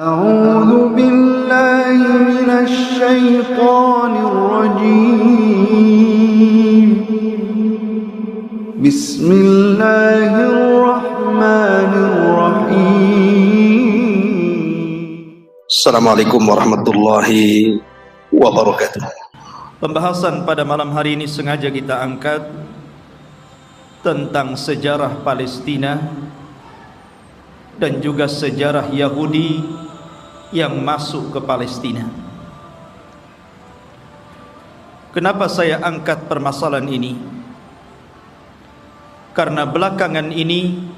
أعوذ بالله من الشيطان الرجيم بسم الله الرحمن الرحيم Assalamualaikum warahmatullahi wabarakatuh. Pembahasan pada malam hari ini sengaja kita angkat tentang sejarah Palestina dan juga sejarah Yahudi yang masuk ke Palestina. Kenapa saya angkat permasalahan ini? Karena belakangan ini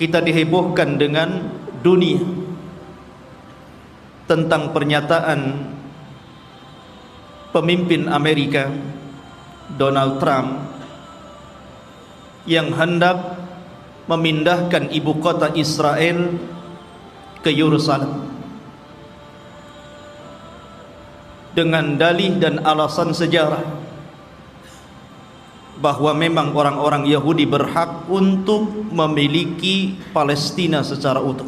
kita dihebohkan dengan dunia tentang pernyataan pemimpin Amerika Donald Trump yang hendak memindahkan ibu kota Israel ke Yerusalem dengan dalih dan alasan sejarah bahwa memang orang-orang Yahudi berhak untuk memiliki Palestina secara utuh.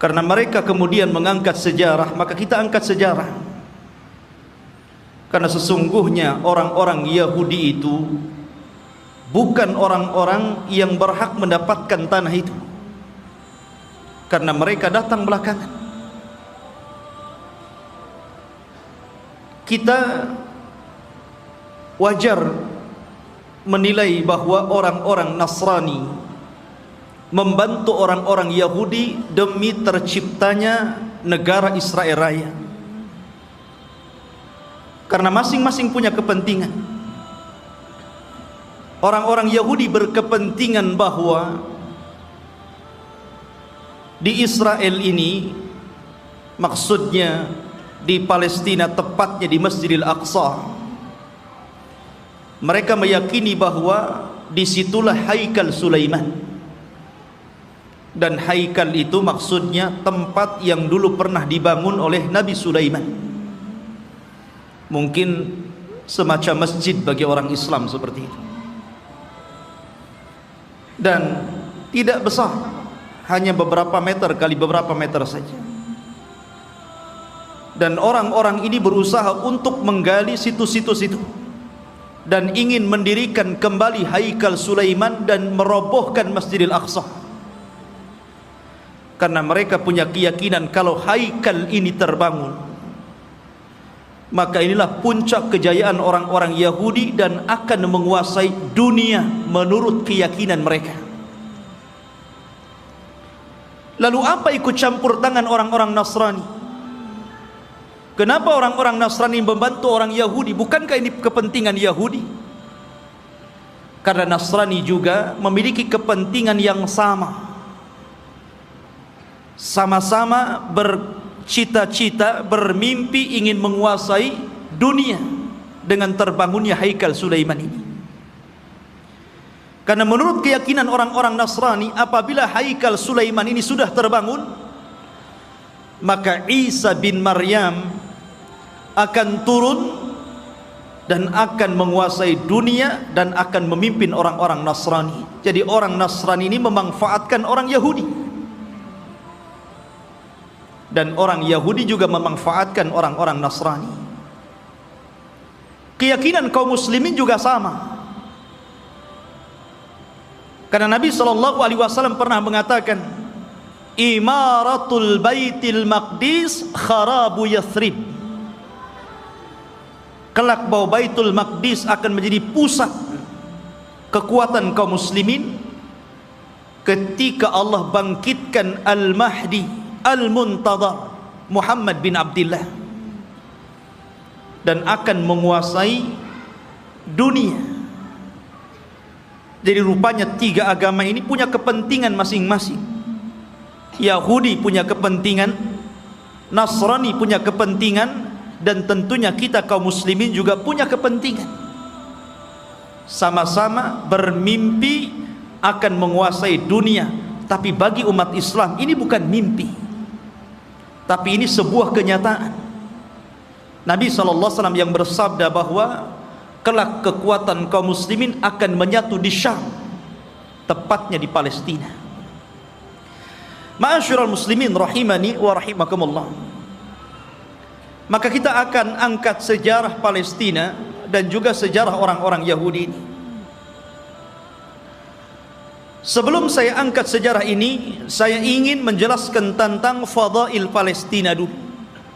Karena mereka kemudian mengangkat sejarah, maka kita angkat sejarah. Karena sesungguhnya orang-orang Yahudi itu bukan orang-orang yang berhak mendapatkan tanah itu, karena mereka datang belakangan. Kita wajar menilai bahwa orang-orang Nasrani membantu orang-orang Yahudi demi terciptanya negara Israel Raya, karena masing-masing punya kepentingan. Orang-orang Yahudi berkepentingan bahwa di Israel ini, maksudnya di Palestina, tepatnya di Masjidil Aqsa, mereka meyakini bahwa disitulah haikal Sulaiman. Dan haikal itu maksudnya tempat yang dulu pernah dibangun oleh Nabi Sulaiman. Mungkin semacam masjid bagi orang Islam seperti itu. Dan tidak besar, hanya beberapa meter kali beberapa meter saja. Dan orang-orang ini berusaha untuk menggali situs-situs itu dan ingin mendirikan kembali haikal Sulaiman dan merobohkan Masjidil Aqsa. Karena mereka punya keyakinan kalau haikal ini terbangun, maka inilah puncak kejayaan orang-orang Yahudi dan akan menguasai dunia menurut keyakinan mereka. Lalu apa ikut campur tangan orang-orang Nasrani? Kenapa orang-orang Nasrani membantu orang Yahudi? Bukankah ini kepentingan Yahudi? Karena Nasrani juga memiliki kepentingan yang sama. Sama-sama bercita-cita, bermimpi ingin menguasai dunia dengan terbangunnya haikal Sulaiman ini. Karena menurut keyakinan orang-orang Nasrani, apabila haikal Sulaiman ini sudah terbangun, maka Isa bin Maryam akan turun dan akan menguasai dunia dan akan memimpin orang-orang Nasrani. Jadi orang Nasrani ini memanfaatkan orang Yahudi, dan orang Yahudi juga memanfaatkan orang-orang Nasrani. Keyakinan kaum muslimin juga sama. Karena Nabi SAW pernah mengatakan, imaratul baitil maqdis kharabu Yathrib. Kelak bahwa Baitul Maqdis akan menjadi pusat kekuatan kaum muslimin ketika Allah bangkitkan Al-Mahdi Al-Muntadhar Muhammad bin Abdullah, dan akan menguasai dunia. Jadi rupanya tiga agama ini punya kepentingan masing-masing. Yahudi punya kepentingan, Nasrani punya kepentingan, dan tentunya kita kaum muslimin juga punya kepentingan. Sama-sama bermimpi akan menguasai dunia. Tapi bagi umat Islam ini bukan mimpi, tapi ini sebuah kenyataan. Nabi SAW yang bersabda bahwa kelak kekuatan kaum muslimin akan menyatu di Syam, tepatnya di Palestina. Ma'asyiral muslimin rahimani wa rahimakumullah. Maka kita akan angkat sejarah Palestina dan juga sejarah orang-orang Yahudi ini. Sebelum saya angkat sejarah ini, saya ingin menjelaskan tentang fadail Palestina dulu,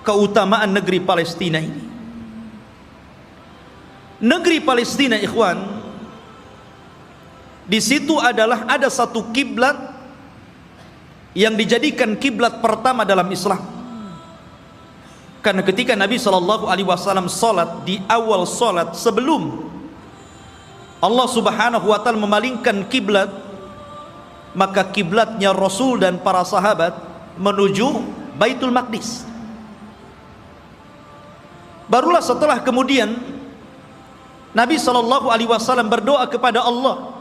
keutamaan negeri Palestina ini. Negeri Palestina, ikhwan, di situ ada satu kiblat yang dijadikan kiblat pertama dalam Islam. Karena ketika Nabi SAW salat, di awal salat sebelum Allah Subhanahu wa taala memalingkan kiblat, maka kiblatnya Rasul dan para sahabat menuju Baitul Maqdis. Barulah setelah kemudian Nabi SAW berdoa kepada Allah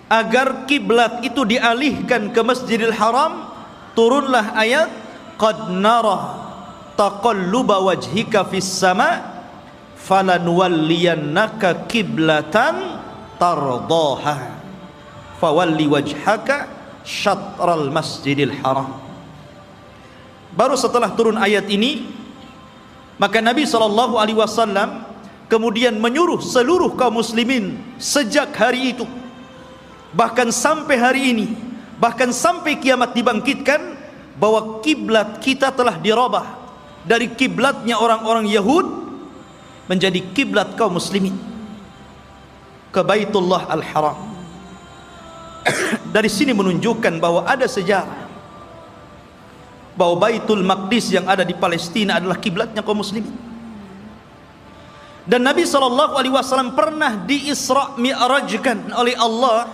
agar kiblat itu dialihkan ke Masjidil Haram. Turunlah ayat, qad nara taqalluba wajhika fis sama falanuwalliyannaka kiblatan tardaha fawalli wajhaka syatral Masjidil Haram. Baru setelah turun ayat ini, maka Nabi SAW kemudian menyuruh seluruh kaum muslimin sejak hari itu, bahkan sampai hari ini, bahkan sampai kiamat dibangkitkan, bahwa kiblat kita telah dirubah dari kiblatnya orang-orang Yahud menjadi kiblat kaum muslimin ke Baitullah Al-Haram. Dari sini menunjukkan bahwa ada sejarah bahwa Baitul Maqdis yang ada di Palestina adalah kiblatnya kaum muslimin. Dan Nabi SAW pernah di-Isra' Mi'rajkan oleh Allah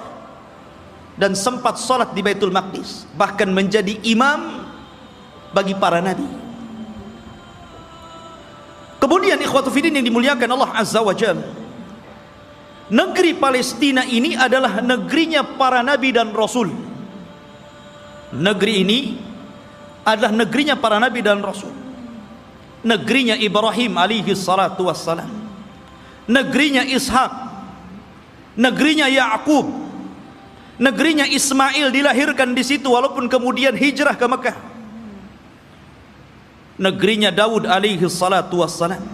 dan sempat salat di Baitul Maqdis, bahkan menjadi imam bagi para nabi. Kemudian ikhwatu fiddin yang dimuliakan Allah Azza wa Jalla, negeri Palestina ini adalah negerinya para nabi dan rasul. Negeri ini adalah negerinya para nabi dan rasul. Negerinya Ibrahim alaihi salatu wassalam, negerinya Ishak, negerinya Ya'qub, negerinya Ismail dilahirkan di situ walaupun kemudian hijrah ke Mekah. Negerinya Daud alaihi salatu wassalam,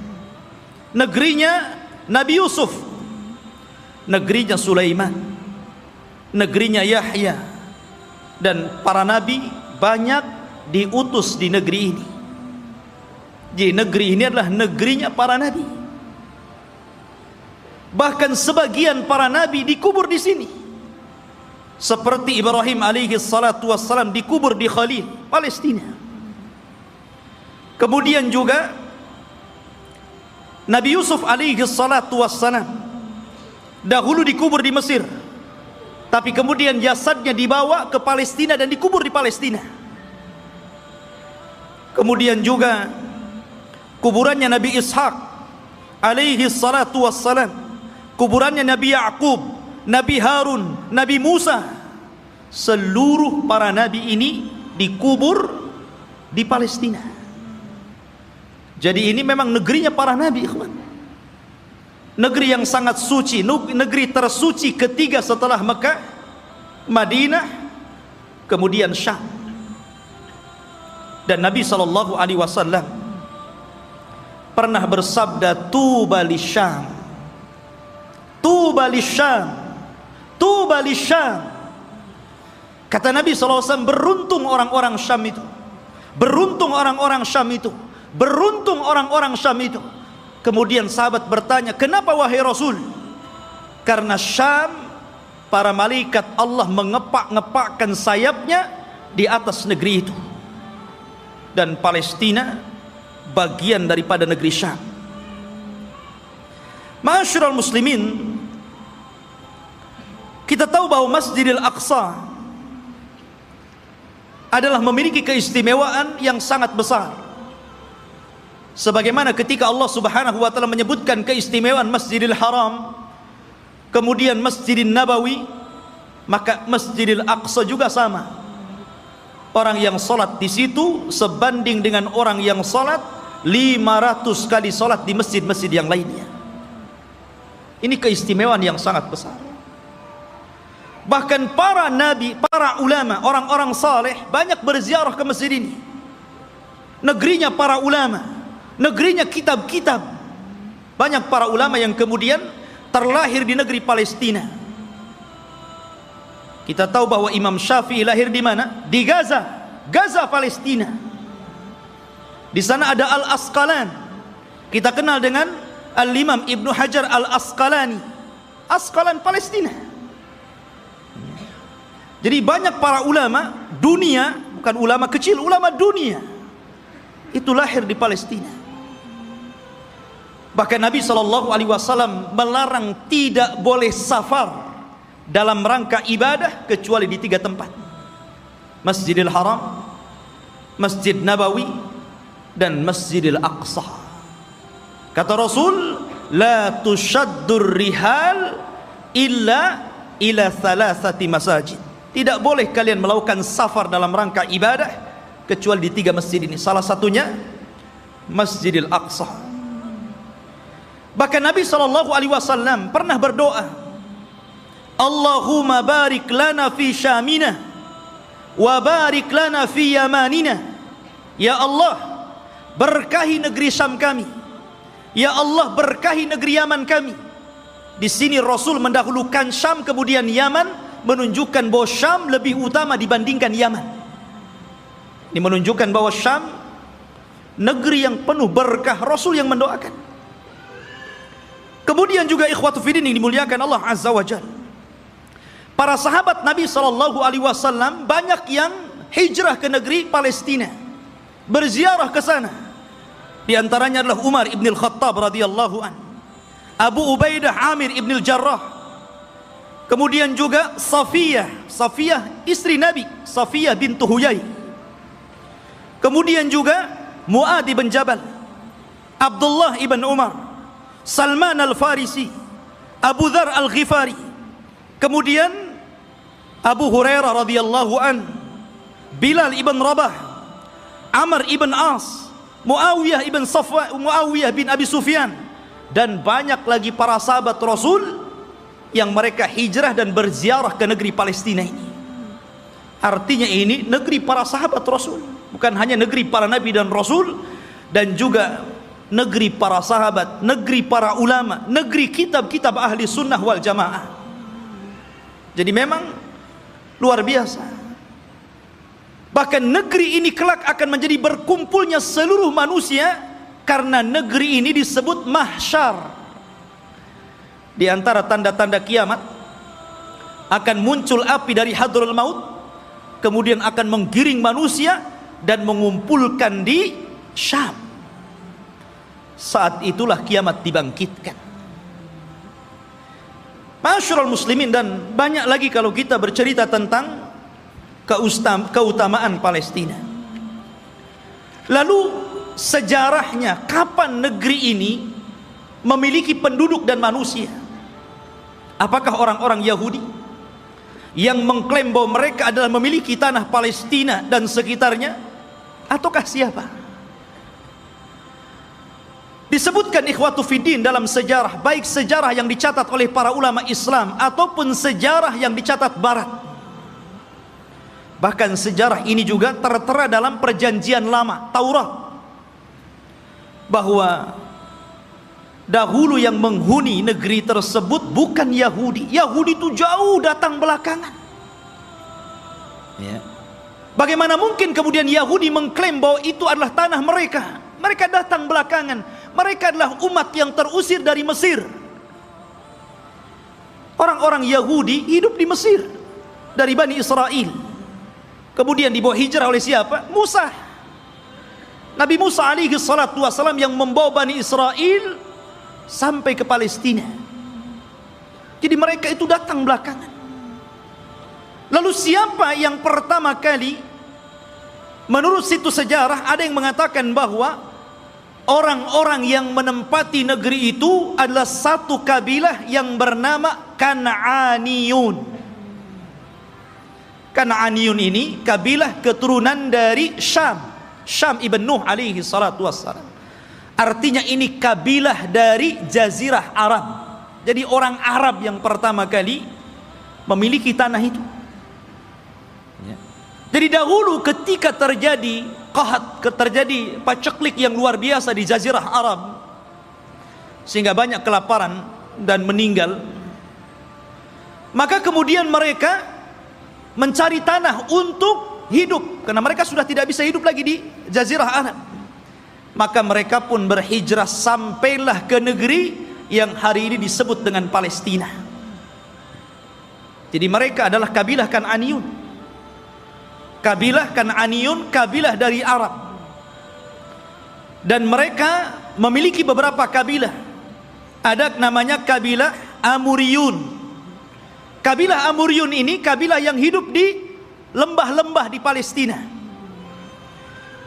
negerinya Nabi Yusuf, negerinya Sulaiman, negerinya Yahya, dan para nabi banyak diutus di negeri ini. Jadi negeri ini adalah negerinya para nabi. Bahkan sebagian para nabi dikubur di sini, seperti Ibrahim alaihi salatu wassalam dikubur di Khalil, Palestina. Kemudian juga Nabi Yusuf alaihi salatu wassalam dahulu dikubur di Mesir, tapi kemudian jasadnya dibawa ke Palestina dan dikubur di Palestina. Kemudian juga kuburannya Nabi Ishak alaihi salatu wassalam, kuburannya Nabi Ya'qub, Nabi Harun, Nabi Musa, seluruh para nabi ini dikubur di Palestina. Jadi ini memang negerinya para nabi, ikhwan. Negeri yang sangat suci, negeri tersuci ketiga setelah Mekah, Madinah, kemudian Syam. Dan Nabi SAW pernah bersabda, tuba lisyam, tuba lisyam, tuba lisyam. Kata Nabi SAW, beruntung orang-orang Syam itu, beruntung orang-orang Syam itu, beruntung orang-orang Syam itu. Kemudian sahabat bertanya, kenapa wahai Rasul? Karena Syam, para malaikat Allah mengepak-ngepakkan sayapnya di atas negeri itu, dan Palestina bagian daripada negeri Syam. Ma'asyiral muslimin, kita tahu bahwa Masjidil Aqsa adalah memiliki keistimewaan yang sangat besar. Sebagaimana ketika Allah Subhanahu wa taala menyebutkan keistimewaan Masjidil Haram, kemudian Masjidil Nabawi, maka Masjidil Aqsa juga sama. Orang yang salat di situ sebanding dengan orang yang salat 500 kali salat di masjid-masjid yang lainnya. Ini keistimewaan yang sangat besar. Bahkan para nabi, para ulama, orang-orang saleh banyak berziarah ke masjid ini. Negerinya para ulama, negerinya kitab-kitab. Banyak para ulama yang kemudian terlahir di negeri Palestina. Kita tahu bahwa Imam Syafi'i lahir di mana? Di Gaza, Gaza Palestina. Di sana ada Al-Asqalan. Kita kenal dengan Al-Imam Ibnu Hajar Al-Asqalani. Asqalan Palestina. Jadi banyak para ulama dunia, bukan ulama kecil, ulama dunia, itu lahir di Palestina. Bahkan Nabi SAW melarang tidak boleh safar dalam rangka ibadah kecuali di 3 tempat: Masjidil Haram, Masjid Nabawi, dan Masjidil Aqsa. Kata Rasul, la tushaddur rihal illa ila thalathati masajid. Tidak boleh kalian melakukan safar dalam rangka ibadah kecuali di 3 masjid ini. Salah satunya Masjidil Aqsa. Bahkan Nabi SAW pernah berdoa, Allahumma barik lana fi syamina wa barik lana fi yamanina. Ya Allah, berkahi negeri Syam kami. Ya Allah, berkahi negeri Yaman kami. Di sini Rasul mendahulukan Syam kemudian Yaman, menunjukkan bahwa Syam lebih utama dibandingkan Yaman. Ini menunjukkan bahwa Syam negeri yang penuh berkah, Rasul yang mendoakan. Kemudian juga ikhwatu fiddin yang dimuliakan Allah Azza wa Jalla, para sahabat Nabi SAW banyak yang hijrah ke negeri Palestina, berziarah ke sana. Di antaranya adalah Umar ibn al-Khattab radhiyallahu an, Abu Ubaidah Amir ibn al-Jarrah, kemudian juga Safiyah istri Nabi, Safiyah bintu Huyai, kemudian juga Mu'ad ibn Jabal, Abdullah ibn Umar, Salman al-Farisi, Abu Dhar al-Ghifari, kemudian Abu Hurairah radhiyallahu an, Bilal ibn Rabah, Amr ibn As, Muawiyah bin Abi Sufyan, dan banyak lagi para sahabat Rasul yang mereka hijrah dan berziarah ke negeri Palestina ini. Artinya ini negeri para sahabat Rasul, bukan hanya negeri para nabi dan rasul, dan juga negeri para sahabat, negeri para ulama, negeri kitab-kitab ahli sunnah wal jamaah. Jadi memang luar biasa. Bahkan negeri ini kelak akan menjadi berkumpulnya seluruh manusia, karena negeri ini disebut mahsyar. Di antara tanda-tanda kiamat, akan muncul api dari hadraul maut, kemudian akan menggiring manusia dan mengumpulkan di Syam. Saat itulah kiamat dibangkitkan. Masyarul muslimin, dan banyak lagi kalau kita bercerita tentang keutamaan Palestina. Lalu sejarahnya, kapan negeri ini memiliki penduduk dan manusia? Apakah orang-orang Yahudi yang mengklaim bahwa mereka adalah memiliki tanah Palestina dan sekitarnya, ataukah siapa? Disebutkan ikhwatu fiddin dalam sejarah, baik sejarah yang dicatat oleh para ulama Islam ataupun sejarah yang dicatat Barat. Bahkan sejarah ini juga tertera dalam perjanjian lama, Taurat, bahwa dahulu yang menghuni negeri tersebut bukan Yahudi. Yahudi itu jauh datang belakangan. Ya. Bagaimana mungkin kemudian Yahudi mengklaim bahwa itu adalah tanah mereka? Mereka datang belakangan. Mereka adalah umat yang terusir dari Mesir. Orang-orang Yahudi hidup di Mesir dari Bani Israel. Kemudian dibawa hijrah oleh siapa? Musa. Nabi Musa alaihi salatu wassalam yang membawa Bani Israel sampai ke Palestina. Jadi mereka itu datang belakangan. Lalu siapa yang pertama kali? Menurut situs sejarah ada yang mengatakan bahwa orang-orang yang menempati negeri itu adalah satu kabilah yang bernama Kan'aniyun. Kan'aniyun ini kabilah keturunan dari Syam, Syam ibn Nuh alaihi salatu wassalam. Artinya ini kabilah dari Jazirah Arab. Jadi orang Arab yang pertama kali memiliki tanah itu. Jadi dahulu ketika terjadi qahat, terjadi paceklik yang luar biasa di Jazirah Arab, sehingga banyak kelaparan dan meninggal, maka kemudian mereka mencari tanah untuk hidup, karena mereka sudah tidak bisa hidup lagi di Jazirah Arab. Maka mereka pun berhijrah sampailah ke negeri yang hari ini disebut dengan Palestina. Jadi mereka adalah kabilah Kan'aniyun. Kabilah Kan'aniyun, kabilah dari Arab. Dan mereka memiliki beberapa kabilah. Ada namanya kabilah Amuriyun. Kabilah Amuriyun ini kabilah yang hidup di lembah-lembah di Palestina.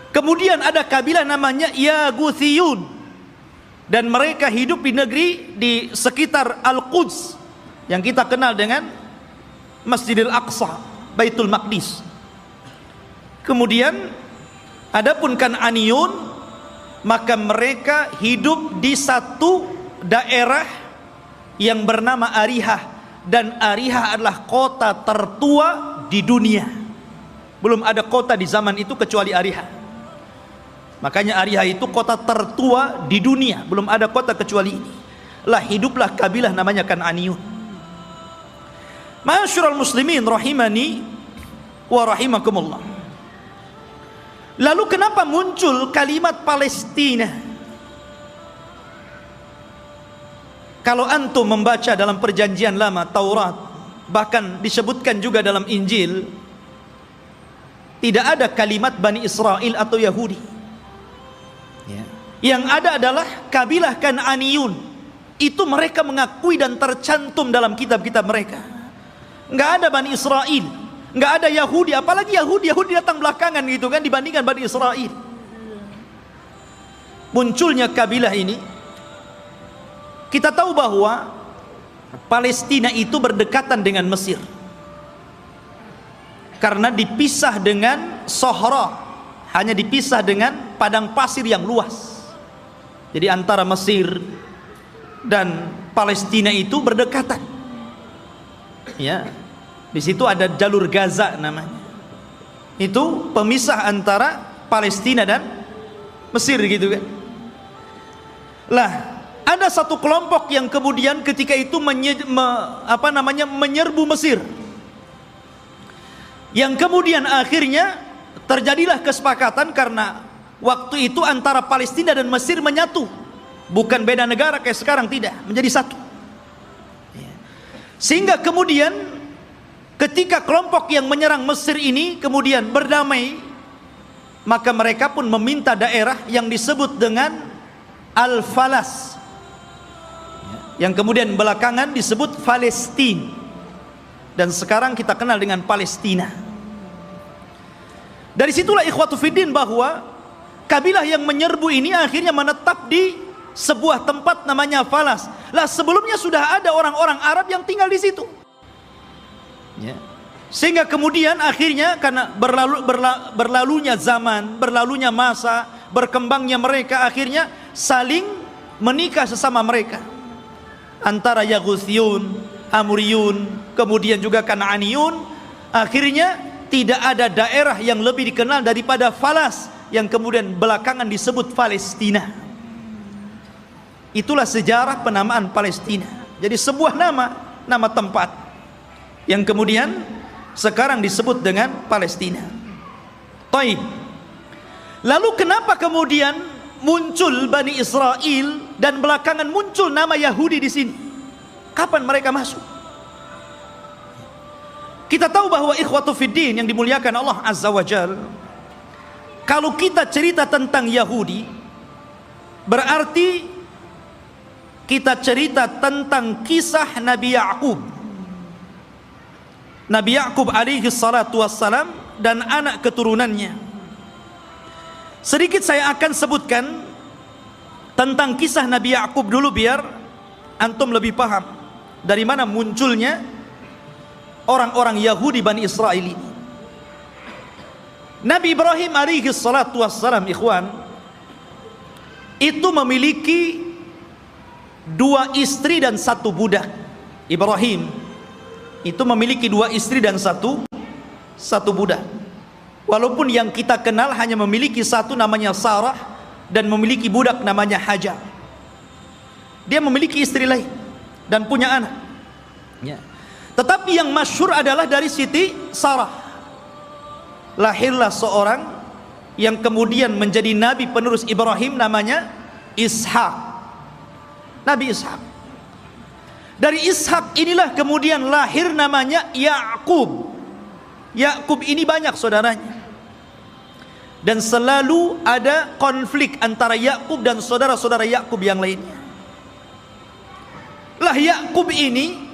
Kemudian ada kabilah namanya Yaguthiyun, dan mereka hidup di negeri di sekitar Al-Quds yang kita kenal dengan Masjidil Aqsa, Baitul Maqdis. Kemudian adapun Kan'aniyun, maka mereka hidup di satu daerah yang bernama Arihah, dan Arihah adalah kota tertua di dunia. Belum ada kota di zaman itu kecuali Arihah. Makanya Arihah itu kota tertua di dunia, belum ada kota kecuali ini. Lah hiduplah kabilah namanya Kan'aniyun. Ma'asyiral muslimin rahimani wa rahimakumullah. Lalu kenapa muncul kalimat Palestina? Kalau antum membaca dalam perjanjian lama Taurat, bahkan disebutkan juga dalam Injil, tidak ada kalimat Bani Israel atau Yahudi. Yang ada adalah kabilah Kan'aniyun. Itu mereka mengakui dan tercantum dalam kitab-kitab mereka. Nggak ada Bani Israel, nggak ada Yahudi. Apalagi Yahudi datang belakangan gitu kan, dibandingkan Bani Israel. Munculnya kabilah ini, kita tahu bahwa Palestina itu berdekatan dengan Mesir, karena dipisah dengan Sohra, hanya dipisah dengan padang pasir yang luas. Jadi antara Mesir dan Palestina itu berdekatan. Ya, di situ ada jalur Gaza namanya. Itu pemisah antara Palestina dan Mesir gitu kan. Lah, ada satu kelompok yang kemudian ketika itu menyerbu Mesir. Yang kemudian akhirnya terjadilah kesepakatan, karena waktu itu antara Palestina dan Mesir menyatu, bukan beda negara kayak sekarang, tidak, menjadi satu. Sehingga kemudian ketika kelompok yang menyerang Mesir ini kemudian berdamai, maka mereka pun meminta daerah yang disebut dengan Al-Falas, yang kemudian belakangan disebut Palestina, dan sekarang kita kenal dengan Palestina. Dari situlah ikhwatu fiddin bahwa kabilah yang menyerbu ini akhirnya menetap di sebuah tempat namanya Falas. Lah sebelumnya sudah ada orang-orang Arab yang tinggal di situ. Ya. Sehingga kemudian akhirnya karena berlalunya zaman, berlalunya masa, berkembangnya mereka, akhirnya saling menikah sesama mereka. Antara Yaguthiyun, Amuriyun, kemudian juga Kan'aniyun. Akhirnya tidak ada daerah yang lebih dikenal daripada Falas, yang kemudian belakangan disebut Palestina. Itulah sejarah penamaan Palestina. Jadi sebuah nama tempat yang kemudian sekarang disebut dengan Palestina. Taib. Lalu kenapa kemudian muncul Bani Israel dan belakangan muncul nama Yahudi di sini? Kapan mereka masuk? Kita tahu bahwa ikhwatu fiddin yang dimuliakan Allah Azza wa Jalla, kalau kita cerita tentang Yahudi, berarti kita cerita tentang kisah Nabi Ya'qub. Nabi Ya'qub alaihi salatu wassalam dan anak keturunannya. Sedikit saya akan sebutkan tentang kisah Nabi Ya'qub dulu, biar antum lebih paham dari mana munculnya orang-orang Yahudi Bani Israel ini. Nabi Ibrahim alaihi salatu wassalam, ikhwan, itu memiliki 2 istri dan 1 budak. Ibrahim itu memiliki 2 istri dan satu budak. Walaupun yang kita kenal hanya memiliki satu namanya Sarah dan memiliki budak namanya Hajar. Dia memiliki istri lain dan punya anak. Ya. Tetapi yang masyhur adalah dari Siti Sarah. Lahirlah seorang yang kemudian menjadi nabi penerus Ibrahim namanya Ishak. Nabi Ishak. Dari Ishak inilah kemudian lahir namanya Yakub. Yakub ini banyak saudaranya. Dan selalu ada konflik antara Yakub dan saudara-saudara Yakub yang lainnya. Lah Yakub ini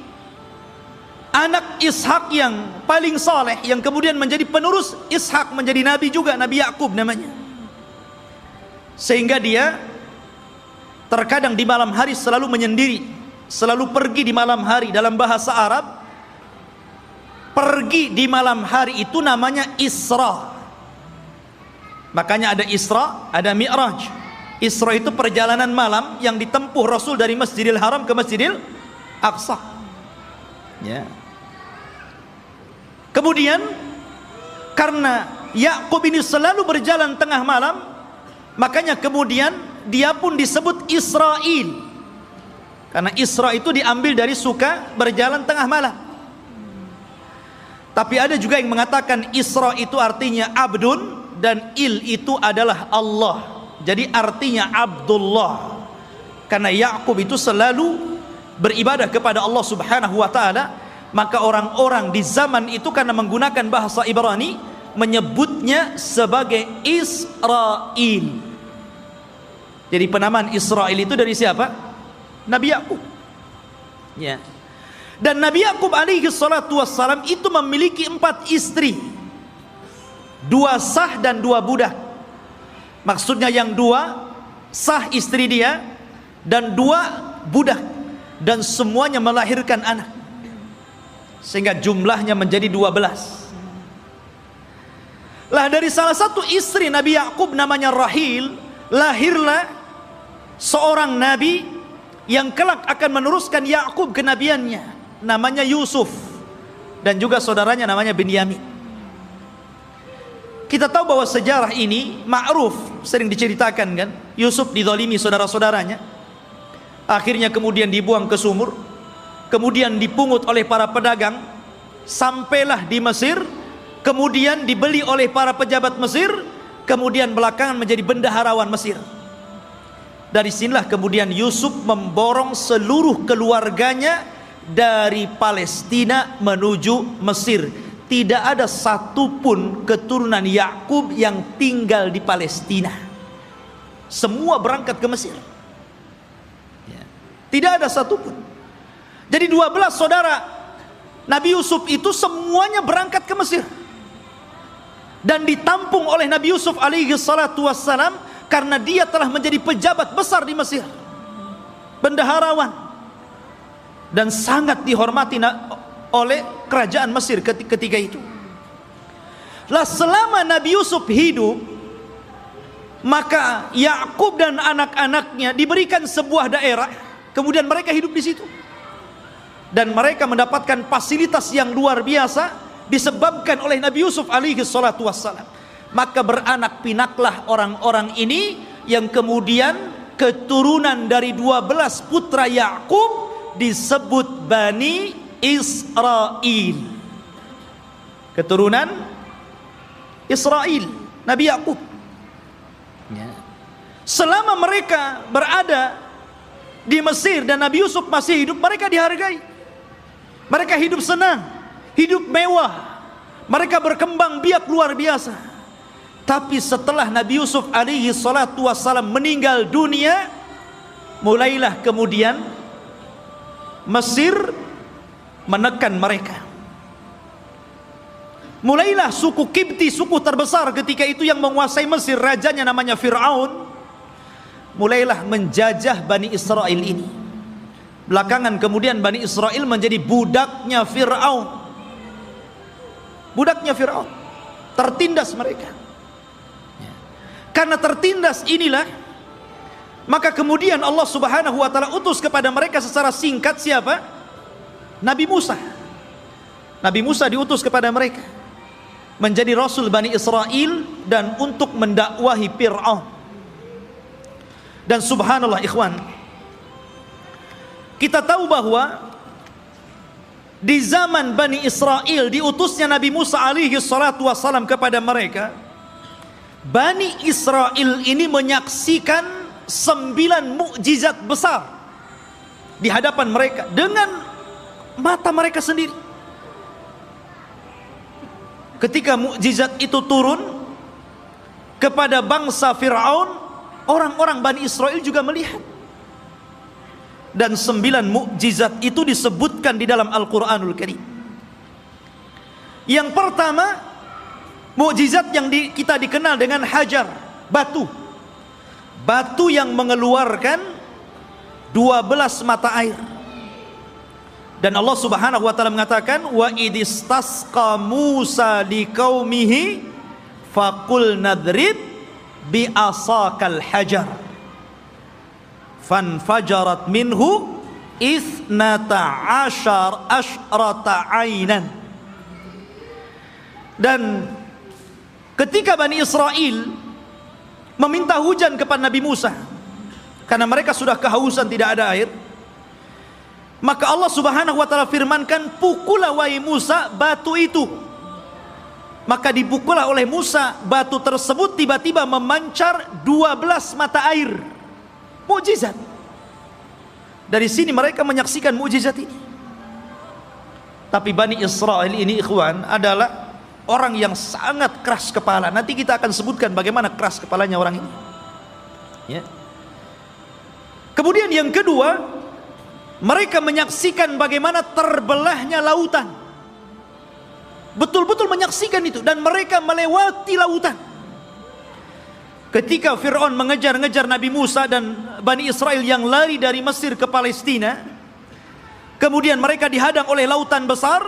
anak Ishak yang paling saleh, yang kemudian menjadi penerus Ishak, menjadi nabi juga, Nabi Yakub namanya. Sehingga dia terkadang di malam hari selalu menyendiri, selalu pergi di malam hari. Dalam bahasa Arab, pergi di malam hari itu namanya Isra. Makanya ada Isra, ada Mi'raj. Isra itu perjalanan malam yang ditempuh Rasul dari Masjidil Haram ke Masjidil Aqsa. Ya. Kemudian karena Yakub ini selalu berjalan tengah malam, makanya kemudian dia pun disebut Israil. Karena Isra itu diambil dari suka berjalan tengah malam. Tapi ada juga yang mengatakan Isra itu artinya abdun dan il itu adalah Allah. Jadi artinya Abdullah. Karena Yakub itu selalu beribadah kepada Allah Subhanahu wa taala, maka orang-orang di zaman itu karena menggunakan bahasa Ibrani menyebutnya sebagai Israil. Jadi penamaan Israil itu dari siapa? Nabi Yakub. Ya. Dan Nabi Yakub alaihi salatu wassalam itu memiliki 4 istri, 2 sah dan 2 budak. Maksudnya yang 2 sah istri dia dan 2 budak, dan semuanya melahirkan anak, sehingga jumlahnya menjadi 12. Lah dari salah satu istri Nabi Yakub namanya Rahil, lahirlah seorang nabi yang kelak akan meneruskan Yakub kenabiannya, namanya Yusuf, dan juga saudaranya namanya Binyamin. Kita tahu bahwa sejarah ini ma'ruf, sering diceritakan kan. Yusuf dizalimi saudara-saudaranya, akhirnya kemudian dibuang ke sumur, kemudian dipungut oleh para pedagang, sampailah di Mesir, kemudian dibeli oleh para pejabat Mesir, kemudian belakangan menjadi bendaharawan Mesir. Dari sinilah kemudian Yusuf memborong seluruh keluarganya dari Palestina menuju Mesir. Tidak ada satupun keturunan Yakub yang tinggal di Palestina. Semua berangkat ke Mesir. Ya. Tidak ada satupun. Jadi 12 saudara Nabi Yusuf itu semuanya berangkat ke Mesir, dan ditampung oleh Nabi Yusuf alaihi salatu wassalam karena dia telah menjadi pejabat besar di Mesir, bendaharawan, dan sangat dihormati oleh kerajaan Mesir ketika itu. Lah selama Nabi Yusuf hidup, maka Yakub dan anak-anaknya diberikan sebuah daerah, kemudian mereka hidup di situ, dan mereka mendapatkan fasilitas yang luar biasa disebabkan oleh Nabi Yusuf alaihi salatu wassalam. Maka beranak pinaklah orang-orang ini yang kemudian keturunan dari 12 putra Yakub disebut Bani Israil. Keturunan Israil, Nabi Yakub. Ya. Selama mereka berada di Mesir dan Nabi Yusuf masih hidup, mereka dihargai. Mereka hidup senang, hidup mewah, mereka berkembang biak luar biasa. Tapi setelah Nabi Yusuf alaihi salatu wassalam meninggal dunia, mulailah kemudian Mesir menekan mereka. Mulailah suku Kipti, suku terbesar ketika itu yang menguasai Mesir, rajanya namanya Fir'aun, mulailah menjajah Bani Israel ini. Belakangan kemudian Bani Israel menjadi budaknya Fir'aun. Budaknya Fir'aun, tertindas mereka. Karena tertindas inilah, maka kemudian Allah Subhanahu wa ta'ala utus kepada mereka secara singkat siapa? Nabi Musa. Nabi Musa diutus kepada mereka menjadi rasul Bani Israel dan untuk mendakwahi Fir'aun. Dan subhanallah ikhwan, kita tahu bahwa di zaman Bani Israel diutusnya Nabi Musa alaihi salatu wassalam kepada mereka, Bani Israel ini menyaksikan 9 mukjizat besar di hadapan mereka dengan mata mereka sendiri. Ketika mukjizat itu turun kepada bangsa Fir'aun, orang-orang Bani Israel juga melihat. Dan 9 mukjizat itu disebutkan di dalam Al-Quranul Karim. Yang pertama, mukjizat yang kita dikenal dengan hajar, batu. Batu yang mengeluarkan 12 mata air. Dan Allah Subhanahu wa taala mengatakan, wa idistasqa Musa liqaumihi faqul nadrib bi asakal hajar fanfajarat minhu isnata asyrata ainan. Dan ketika Bani Israel meminta hujan kepada Nabi Musa karena mereka sudah kehausan, tidak ada air, maka Allah Subhanahu wa taala firmankan, pukullah wahai Musa batu itu. Maka dipukullah oleh Musa batu tersebut, tiba-tiba memancar 12 mata air. Mukjizat. Dari sini mereka menyaksikan mukjizat ini. Tapi Bani Israel ini ikhwan adalah orang yang sangat keras kepala. Nanti kita akan sebutkan bagaimana keras kepalanya orang ini, ya. Kemudian yang kedua, mereka menyaksikan bagaimana terbelahnya lautan. Betul-betul menyaksikan itu. Dan mereka melewati lautan. Ketika Fir'aun mengejar-ngejar Nabi Musa dan Bani Israel yang lari dari Mesir ke Palestina, kemudian mereka dihadang oleh lautan besar,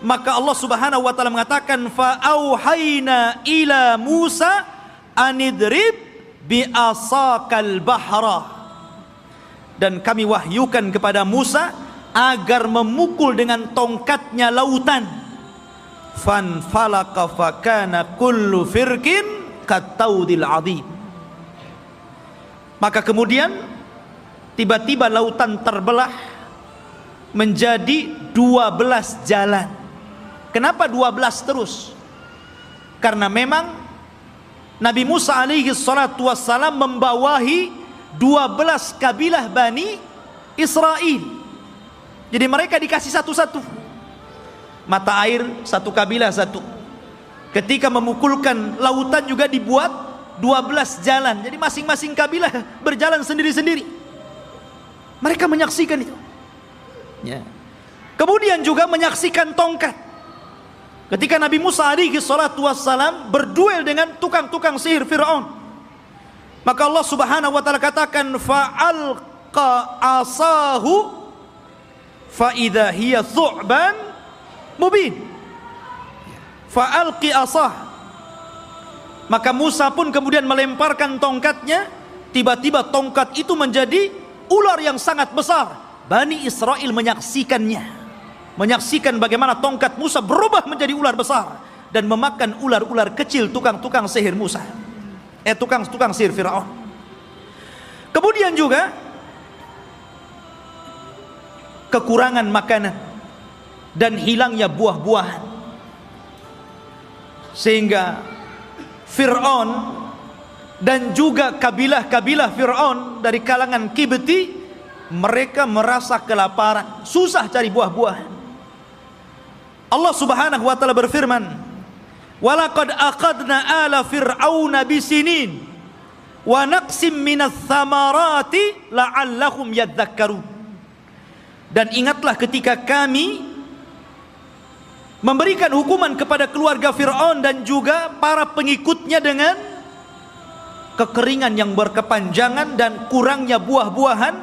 maka Allah Subhanahu wa taala mengatakan, fa'auhayna ila Musa anidrib bi asakal bahra. Dan kami wahyukan kepada Musa agar memukul dengan tongkatnya lautan. Fanfalaka fakana kullu firqin kataudil adhim. Maka kemudian tiba-tiba lautan terbelah menjadi 12 jalan. Kenapa 12 terus? Karena memang Nabi Musa alaihi salatu wassalam membawahi 12 kabilah Bani Israel. Jadi mereka dikasih satu-satu mata air, satu kabilah satu. Ketika memukulkan lautan juga dibuat 12 jalan. Jadi masing-masing kabilah berjalan sendiri-sendiri. Mereka menyaksikan itu, ya. Kemudian juga menyaksikan tongkat. Ketika Nabi Musa alaihi salatu wassalam berduel dengan tukang-tukang sihir Fir'aun, maka Allah Subhanahu wa taala katakan, fa'alqa asahu fa idza hiya thu'ban mubin. Fa'alqi asah. Maka Musa pun kemudian melemparkan tongkatnya, tiba-tiba tongkat itu menjadi ular yang sangat besar. Bani Israel menyaksikannya, menyaksikan bagaimana tongkat Musa berubah menjadi ular besar dan memakan ular-ular kecil tukang-tukang sihir Musa. Tukang-tukang sihir Fir'aun. Kemudian juga kekurangan makanan dan hilangnya buah-buahan, sehingga Fir'aun dan juga kabilah-kabilah Fir'aun dari kalangan Kibti, mereka merasa kelaparan, susah cari buah-buahan. Allah Subhanahu wa taala berfirman, walaqad aqadna ala fir'auna bisinin wa naqsim minas thamarati la'allahum yadhakkarun. Dan ingatlah ketika kami memberikan hukuman kepada keluarga Fir'aun dan juga para pengikutnya dengan kekeringan yang berkepanjangan dan kurangnya buah-buahan,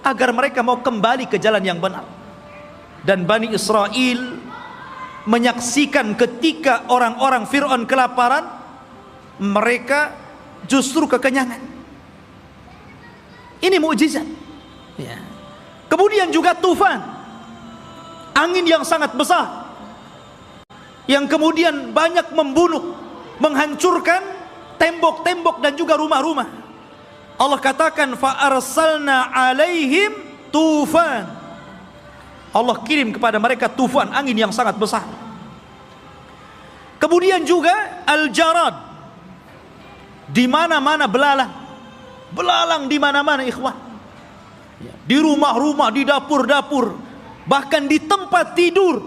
agar mereka mau kembali ke jalan yang benar. Dan Bani Israel menyaksikan ketika orang-orang Fir'aun kelaparan, mereka justru kekenyangan. Ini mukjizat, ya. Kemudian juga tufan, angin yang sangat besar yang kemudian banyak membunuh, menghancurkan tembok-tembok dan juga rumah-rumah. Allah katakan fa arsalna alaihim tufan. Allah kirim kepada mereka tufan, angin yang sangat besar. Kemudian juga al-jarad, di mana-mana belalang. Belalang di mana-mana, ikhwan. Di rumah-rumah, di dapur-dapur, bahkan di tempat tidur,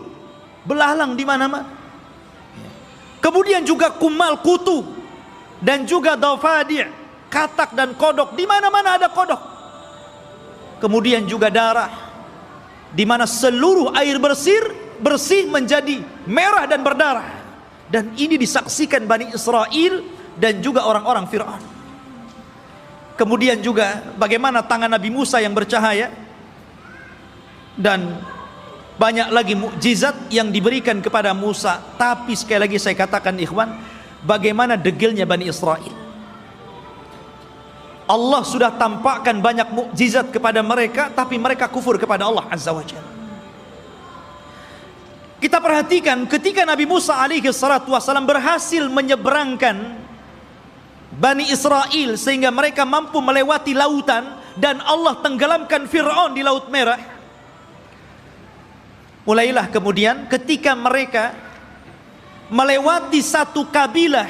belalang di mana-mana. Kemudian juga kumal, kutu, dan juga dafadi', katak dan kodok, di mana-mana ada kodok. Kemudian juga darah, di mana seluruh air bersih menjadi merah dan berdarah. Dan ini disaksikan Bani Israel dan juga orang-orang Fir'aun. Kemudian juga bagaimana tangan Nabi Musa yang bercahaya, dan banyak lagi mukjizat yang diberikan kepada Musa. Tapi sekali lagi saya katakan, ikhwan, bagaimana degelnya Bani Israel. Allah sudah tampakkan banyak mukjizat kepada mereka, tapi mereka kufur kepada Allah Azza wa Jalla. Kita perhatikan ketika Nabi Musa alaihi salatu wassalam berhasil menyeberangkan Bani Israel sehingga mereka mampu melewati lautan, dan Allah tenggelamkan Fir'aun di Laut Merah. Mulailah kemudian ketika mereka melewati satu kabilah,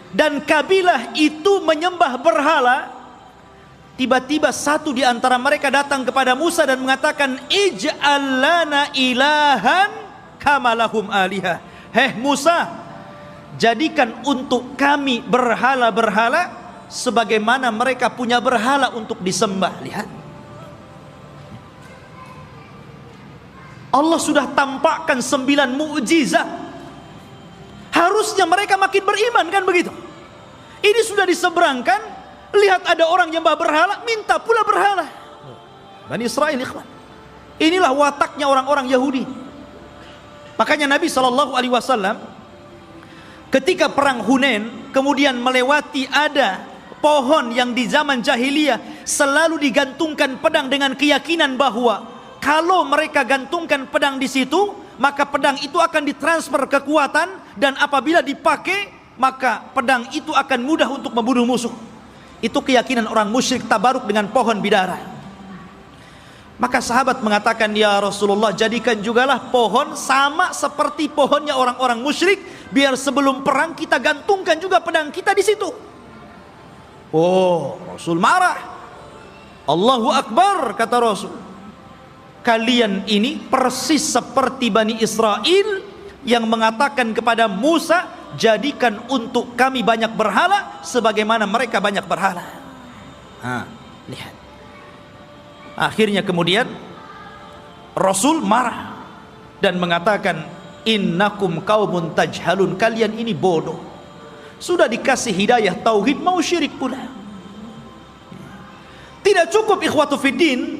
dan kabilah itu menyembah berhala, tiba-tiba satu di antara mereka datang kepada Musa dan mengatakan, ij'al lana ilahan kama lahum alihah. Heh Musa, jadikan untuk kami berhala-berhala sebagaimana mereka punya berhala untuk disembah. Lihat, Allah sudah tampakkan 9 mukjizat. Harusnya mereka makin beriman, kan begitu? Ini sudah diseberangkan, lihat ada orang nyembah berhala, minta pula berhala. Bani Israel, ikhwan. Inilah wataknya orang-orang Yahudi. Makanya Nabi SAW ketika perang Hunain kemudian melewati ada pohon yang di zaman jahiliyah selalu digantungkan pedang dengan keyakinan bahwa kalau mereka gantungkan pedang di situ, maka pedang itu akan ditransfer kekuatan, dan apabila dipakai maka pedang itu akan mudah untuk membunuh musuh. Itu keyakinan orang musyrik tabaruk dengan pohon bidara. Maka sahabat mengatakan, ya Rasulullah, jadikan jugalah pohon sama seperti pohonnya orang-orang musyrik, biar sebelum perang kita gantungkan juga pedang kita di situ. Oh, Rasul marah. Allahu Akbar, kata Rasul. Kalian ini persis seperti Bani Israel yang mengatakan kepada Musa, jadikan untuk kami banyak berhala sebagaimana mereka banyak berhala. Lihat. Akhirnya kemudian Rasul marah dan mengatakan, innakum qaumun tajhalun, kalian ini bodoh. Sudah dikasih hidayah tauhid mau syirik pula. Tidak cukup ikhwatu fiddin,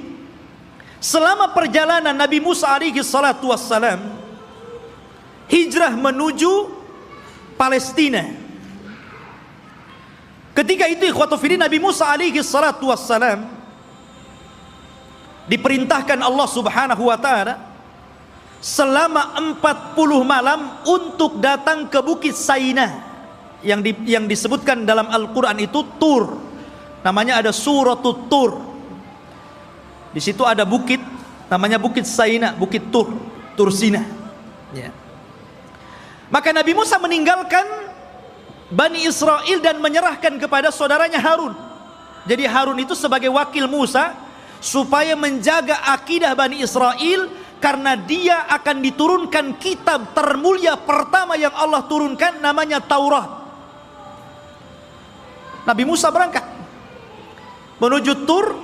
selama perjalanan Nabi Musa alaihi salatu wassalam hijrah menuju Palestina. Ketika itu ikhwatu fiddin, Nabi Musa alaihi salatu wassalam diperintahkan Allah Subhanahu wa ta'ala selama 40 malam untuk datang ke Bukit Saina yang disebutkan dalam Al-Quran itu Tur. Namanya ada Suratul Tur. Di situ ada bukit namanya Bukit Saina, Bukit Tur, Tur Sina. Ya. Maka Nabi Musa meninggalkan Bani Israel dan menyerahkan kepada saudaranya Harun. Jadi Harun itu sebagai wakil Musa supaya menjaga akidah Bani Israel, karena dia akan diturunkan kitab termulia pertama yang Allah turunkan, namanya Taurat. Nabi Musa berangkat menuju Tur,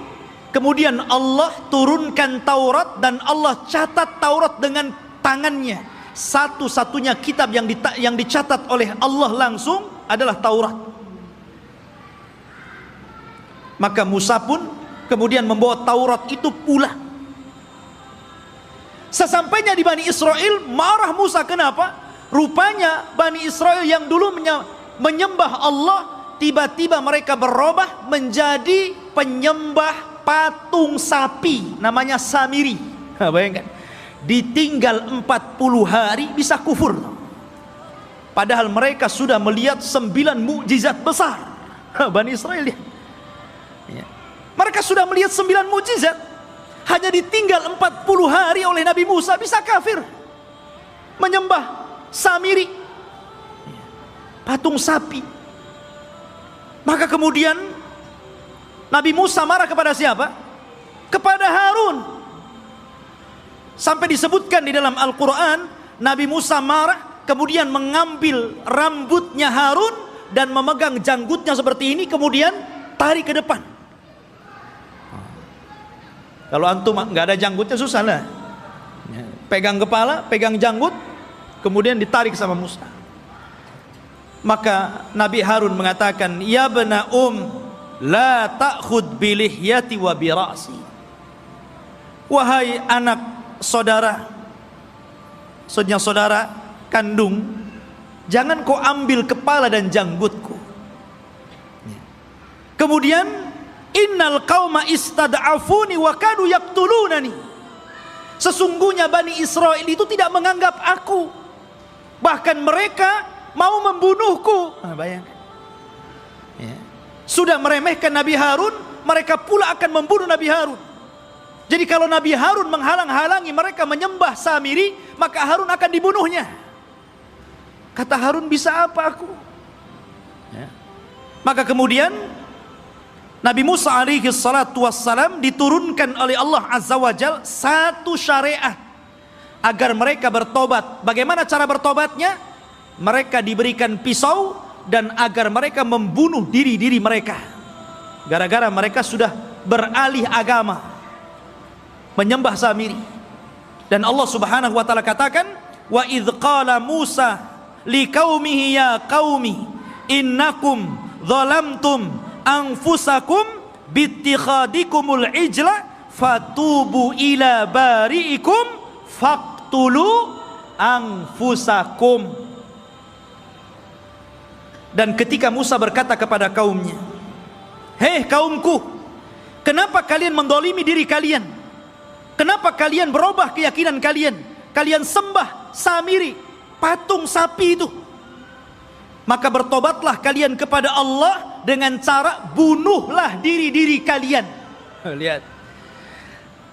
kemudian Allah turunkan Taurat, dan Allah catat Taurat dengan tangannya. Satu-satunya kitab yang dicatat oleh Allah langsung adalah Taurat. Maka Musa pun kemudian membawa Taurat itu pula. Sesampainya di Bani Israel, marah Musa. Kenapa? Rupanya Bani Israel yang dulu menyembah Allah, tiba-tiba mereka berubah menjadi penyembah patung sapi, namanya Samiri. Bayangkan, ditinggal 40 hari bisa kufur. Padahal mereka sudah melihat 9 mukjizat besar. Bani Israel ya. Mereka sudah melihat 9 mukjizat. Hanya ditinggal 40 hari oleh Nabi Musa bisa kafir. Menyembah Samiri, patung sapi. Maka kemudian Nabi Musa marah kepada siapa? Kepada Harun. Sampai disebutkan di dalam Al-Quran, Nabi Musa marah, kemudian mengambil rambutnya Harun dan memegang janggutnya seperti ini, kemudian tarik ke depan. Kalau antum nggak ada janggutnya susah lah. Pegang kepala, pegang janggut, kemudian ditarik sama Musa. Maka Nabi Harun mengatakan, ya bena la ta'khud bilihyati wa bira'si. Wahai anak saudara, saudara kandung, jangan kau ambil kepala dan janggutku. Kemudian, innal qauma istad'afuni wa kadu yaqtulunani. Sesungguhnya Bani Israel itu tidak menganggap aku, bahkan mereka mau membunuhku. Bayangkan. Sudah meremehkan Nabi Harun, mereka pula akan membunuh Nabi Harun. Jadi kalau Nabi Harun menghalang-halangi mereka menyembah Samiri, maka Harun akan dibunuhnya. Kata Harun, bisa apa aku? Maka kemudian Nabi Musa alaihi salatu wassalam diturunkan oleh Allah Azza wa Jal satu syariat agar mereka bertobat. Bagaimana cara bertobatnya? Mereka diberikan pisau dan agar mereka membunuh diri-diri mereka. Gara-gara mereka sudah beralih agama, menyembah Samiri. Dan Allah Subhanahu wa taala katakan, wa idz qala Musa liqaumihi ya qaumi innakum zalamtum anfusakum bittikhadikumul ijla fatubu ila bari'ikum faqtulu anfusakum. Dan ketika Musa berkata kepada kaumnya, hei kaumku, kenapa kalian mendolimi diri kalian? Kenapa kalian berubah keyakinan kalian? Kalian sembah Samiri, patung sapi itu. Maka bertobatlah kalian kepada Allah dengan cara bunuhlah diri-diri kalian. Lihat,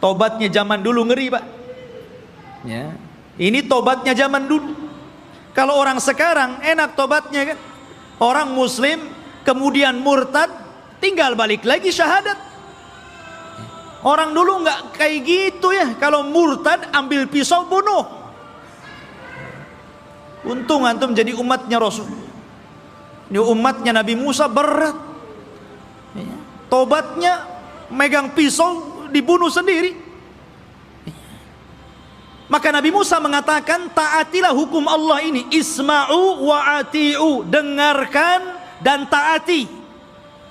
tobatnya zaman dulu ngeri, Pak. Ya, ini tobatnya zaman dulu. Kalau orang sekarang enak tobatnya kan. Orang muslim kemudian murtad, tinggal balik lagi syahadat. Orang dulu nggak kayak gitu ya. Kalau murtad ambil pisau bunuh. Untung antum jadi umatnya Rasul. Ini umatnya Nabi Musa berat. Tobatnya megang pisau dibunuh sendiri. Maka Nabi Musa mengatakan, taatilah hukum Allah ini, isma'u wa ati'u, dengarkan dan taati.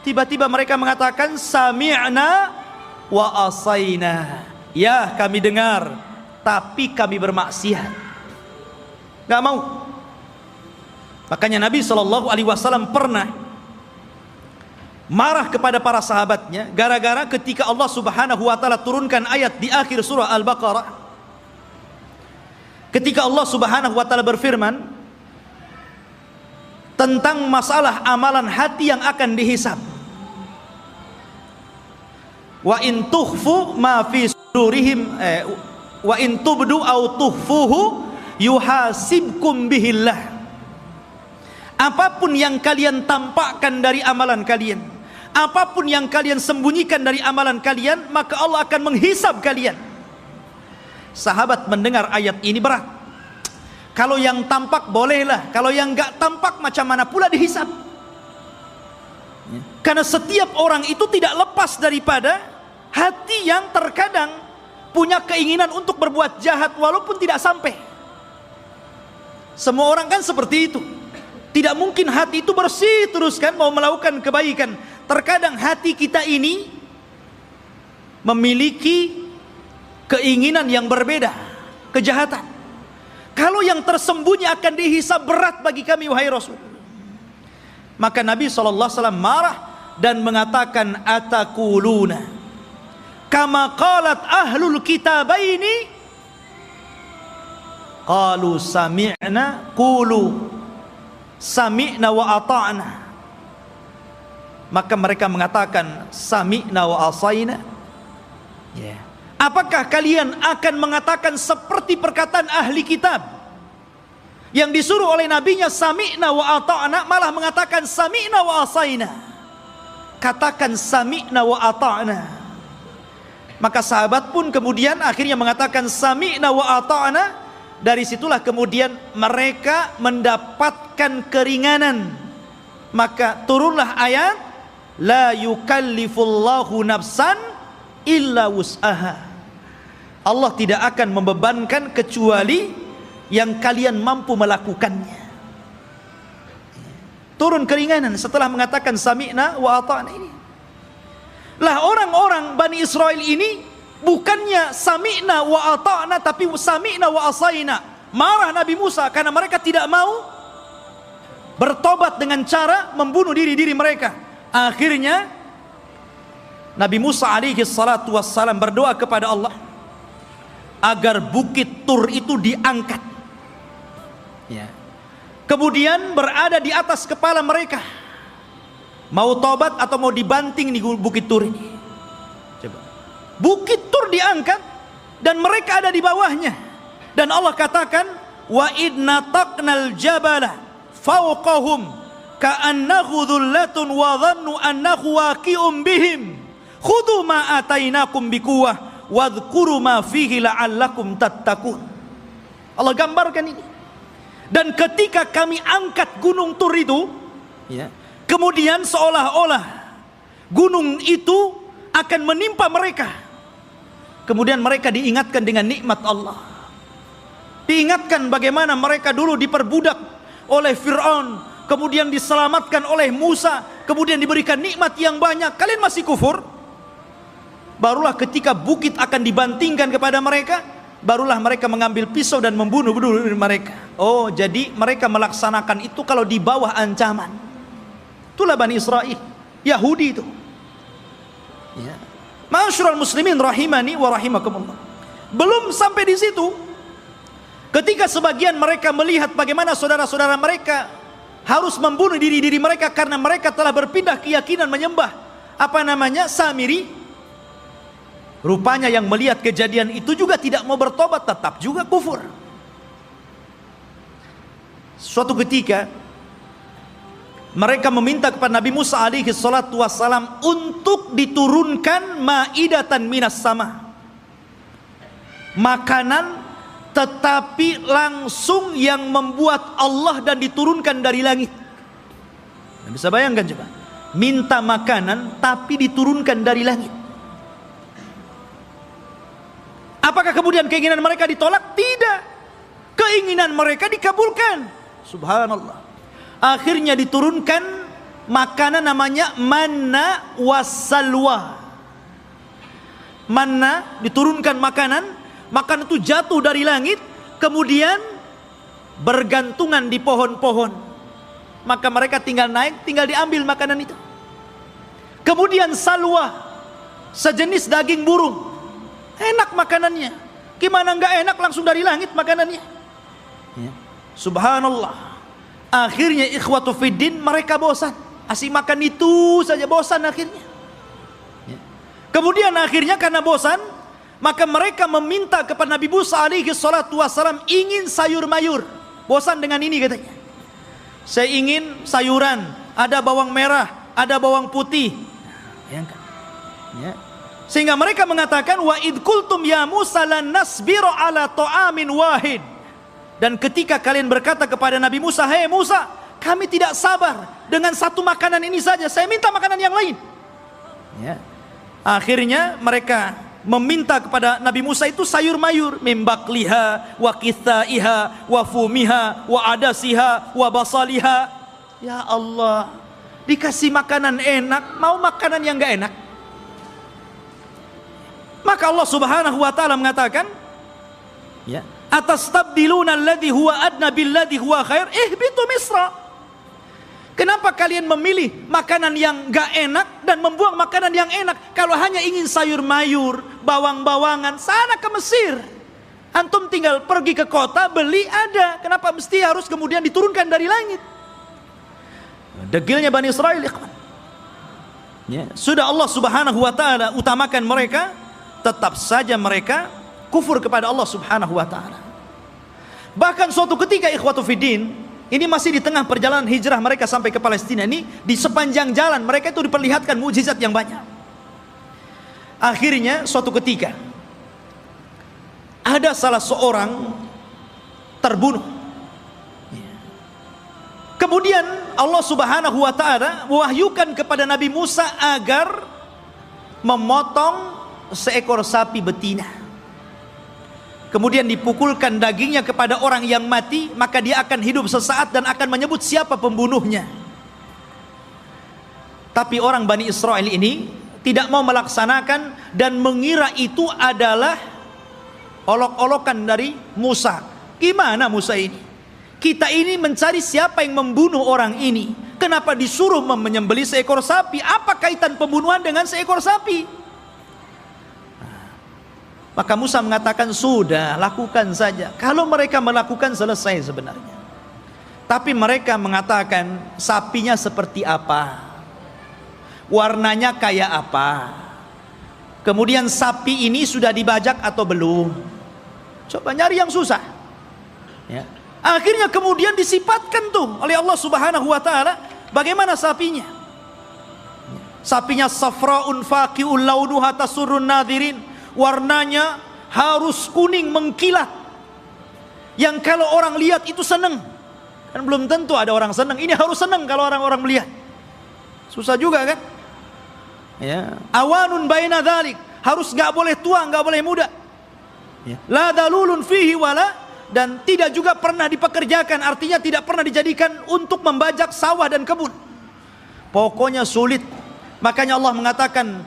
Tiba-tiba mereka mengatakan, sami'na wa asayna. Ya, kami dengar, tapi kami bermaksiat. Gak mau. Makanya Nabi SAW pernah marah kepada para sahabatnya gara-gara ketika Allah Subhanahu wa taala turunkan ayat di akhir surah Al-Baqarah. Ketika Allah Subhanahu wa taala berfirman tentang masalah amalan hati yang akan dihisab. Wa in tukhfu ma fi sudurihim wa in tubdu aw tukhfuhu yuhasibkum bihillah. Apapun yang kalian tampakkan dari amalan kalian, apapun yang kalian sembunyikan dari amalan kalian, maka Allah akan menghisab kalian. Sahabat mendengar ayat ini berat. Kalau yang tampak bolehlah, kalau yang enggak tampak macam mana pula dihisab. Karena setiap orang itu tidak lepas daripada hati yang terkadang punya keinginan untuk berbuat jahat walaupun tidak sampai. Semua orang kan seperti itu. Tidak mungkin hati itu bersih terus kan mau melakukan kebaikan. Terkadang hati kita ini memiliki keinginan yang berbeda, kejahatan. Kalau yang tersembunyi akan dihisab berat bagi kami wahai Rasul. Maka Nabi SAW marah dan mengatakan, atakuluna kama qalat ahlul kitabaini qalu sami'na qulu sami'na wa ata'na. Maka mereka mengatakan sami'na wa asaina. Ya. Apakah kalian akan mengatakan seperti perkataan ahli kitab yang disuruh oleh nabinya sami'na wa ata'na, malah mengatakan sami'na wa asaina? Katakan sami'na wa ata'na. Maka sahabat pun kemudian akhirnya mengatakan sami'na wa ata'na. Dari situlah kemudian mereka mendapatkan keringanan. Maka turunlah ayat la yukallifullahu nafsan illa wus'aha. Allah tidak akan membebankan kecuali yang kalian mampu melakukannya. Turun keringanan setelah mengatakan sami'na wa ata'na ini. Lah orang-orang Bani Israel ini bukannya sami'na wa ata'na, tapi sami'na wa asaina. Marah Nabi Musa karena mereka tidak mau bertobat dengan cara membunuh diri-diri mereka. Akhirnya Nabi Musa alaihi salatu wassalam berdoa kepada Allah agar bukit Tur itu diangkat, ya. Kemudian berada di atas kepala mereka. Mau tobat atau mau dibanting di bukit Tur ini. Coba. Bukit Tur diangkat dan mereka ada di bawahnya. Dan Allah katakan wa idna taqnal jabala fawqahum ka'annahu dhullatun wa dhannu annahu waqi'un bihim khudhu ma atainakum biquwwah wadhkuru ma fihi la'allakum tattaqun. Allah gambarkan ini. Dan ketika kami angkat gunung Tur itu, ya, kemudian seolah-olah gunung itu akan menimpa mereka. Kemudian mereka diingatkan dengan nikmat Allah. Diingatkan bagaimana mereka dulu diperbudak oleh Fir'aun, kemudian diselamatkan oleh Musa, kemudian diberikan nikmat yang banyak. Kalian masih kufur? Barulah ketika bukit akan dibantingkan kepada mereka, barulah mereka mengambil pisau dan membunuh mereka. Oh, jadi mereka melaksanakan itu kalau di bawah ancaman. Itulah Bani Israel, Yahudi itu. Ya. Ma'asyiral muslimin rahimani wa rahimakumullah. Belum sampai di situ. Ketika sebagian mereka melihat bagaimana saudara-saudara mereka harus membunuh diri-diri mereka karena mereka telah berpindah keyakinan menyembah Samiri. Rupanya yang melihat kejadian itu juga tidak mau bertobat, tetap juga kufur. Suatu ketika mereka meminta kepada Nabi Musa alaihi salatu wassalam untuk diturunkan ma'idatan minas sama, makanan tetapi langsung yang membuat Allah dan diturunkan dari langit. Bisa bayangkan coba, minta makanan tapi diturunkan dari langit. Apakah kemudian keinginan mereka ditolak? Tidak. Keinginan mereka dikabulkan. Subhanallah. Akhirnya diturunkan makanan namanya manna wassalwa. Manna, diturunkan makanan itu jatuh dari langit, kemudian bergantungan di pohon-pohon. Maka mereka tinggal naik, tinggal diambil makanan itu. Kemudian salwa, sejenis daging burung. Enak makanannya. Gimana enggak enak, langsung dari langit makanannya. Ya. Subhanallah. Akhirnya ikhwatu fiddin, mereka bosan. Asik makan itu saja, bosan akhirnya. Ya. Kemudian akhirnya karena bosan, maka mereka meminta kepada Nabi Musa alaihi salatu wassalam ingin sayur mayur. Bosan dengan ini katanya. Saya ingin sayuran, ada bawang merah, ada bawang putih. Bayangkan. Ya. Sehingga mereka mengatakan wa id qultum ya Musa lan nasbiru ala ta'amin wahid. Dan ketika kalian berkata kepada Nabi Musa, "Hei Musa, kami tidak sabar dengan satu makanan ini saja, saya minta makanan yang lain." Ya. Akhirnya mereka meminta kepada Nabi Musa itu sayur mayur, mimbakliha wa kithaiha wa fumiha wa adasiha wa basaliha. Ya Allah, dikasih makanan enak, mau makanan yang enggak enak. Maka Allah Subhanahu wa taala mengatakan, ya, atastabdiluna alladhi huwa adna billadhi huwa khair ihbitu misra. Kenapa kalian memilih makanan yang enggak enak dan membuang makanan yang enak? Kalau hanya ingin sayur mayur, bawang-bawangan, sana ke Mesir. Antum tinggal pergi ke kota, beli ada. Kenapa mesti harus kemudian diturunkan dari langit? Degilnya Bani Israel, ikhwan. Ya, sudah Allah Subhanahu wa taala utamakan mereka, tetap saja mereka kufur kepada Allah Subhanahu wa taala. Bahkan suatu ketika ikhwatu fiddin, ini masih di tengah perjalanan hijrah mereka sampai ke Palestina ini, di sepanjang jalan mereka itu diperlihatkan mukjizat yang banyak. Akhirnya suatu ketika ada salah seorang terbunuh. Kemudian Allah Subhanahu wa taala mewahyukan kepada Nabi Musa agar memotong seekor sapi betina. Kemudian dipukulkan dagingnya kepada orang yang mati, maka dia akan hidup sesaat dan akan menyebut siapa pembunuhnya. Tapi orang Bani Israel ini tidak mau melaksanakan dan mengira itu adalah olok-olokan dari Musa. Gimana Musa ini? Kita ini mencari siapa yang membunuh orang ini. Kenapa disuruh menyembelih seekor sapi? Apa kaitan pembunuhan dengan seekor sapi? Maka Musa mengatakan, sudah, lakukan saja. Kalau mereka melakukan, selesai sebenarnya. Tapi mereka mengatakan, sapinya seperti apa? Warnanya kayak apa? Kemudian sapi ini sudah dibajak atau belum? Coba nyari yang susah. Ya. Akhirnya kemudian disifatkan tuh oleh Allah Subhanahu wa taala bagaimana sapinya. Sapinya safraun faqi'ul launuha tasurrun nadirin. Warnanya harus kuning mengkilat. Yang kalau orang lihat itu senang. Kan belum tentu ada orang senang. Ini harus senang kalau orang-orang melihat. Susah juga kan? Ya. Awanun baina dzalik. Harus enggak boleh tua, enggak boleh muda. Ya. La dalulun fihi wala, dan tidak juga pernah dipekerjakan, artinya tidak pernah dijadikan untuk membajak sawah dan kebun. Pokoknya sulit. Makanya Allah mengatakan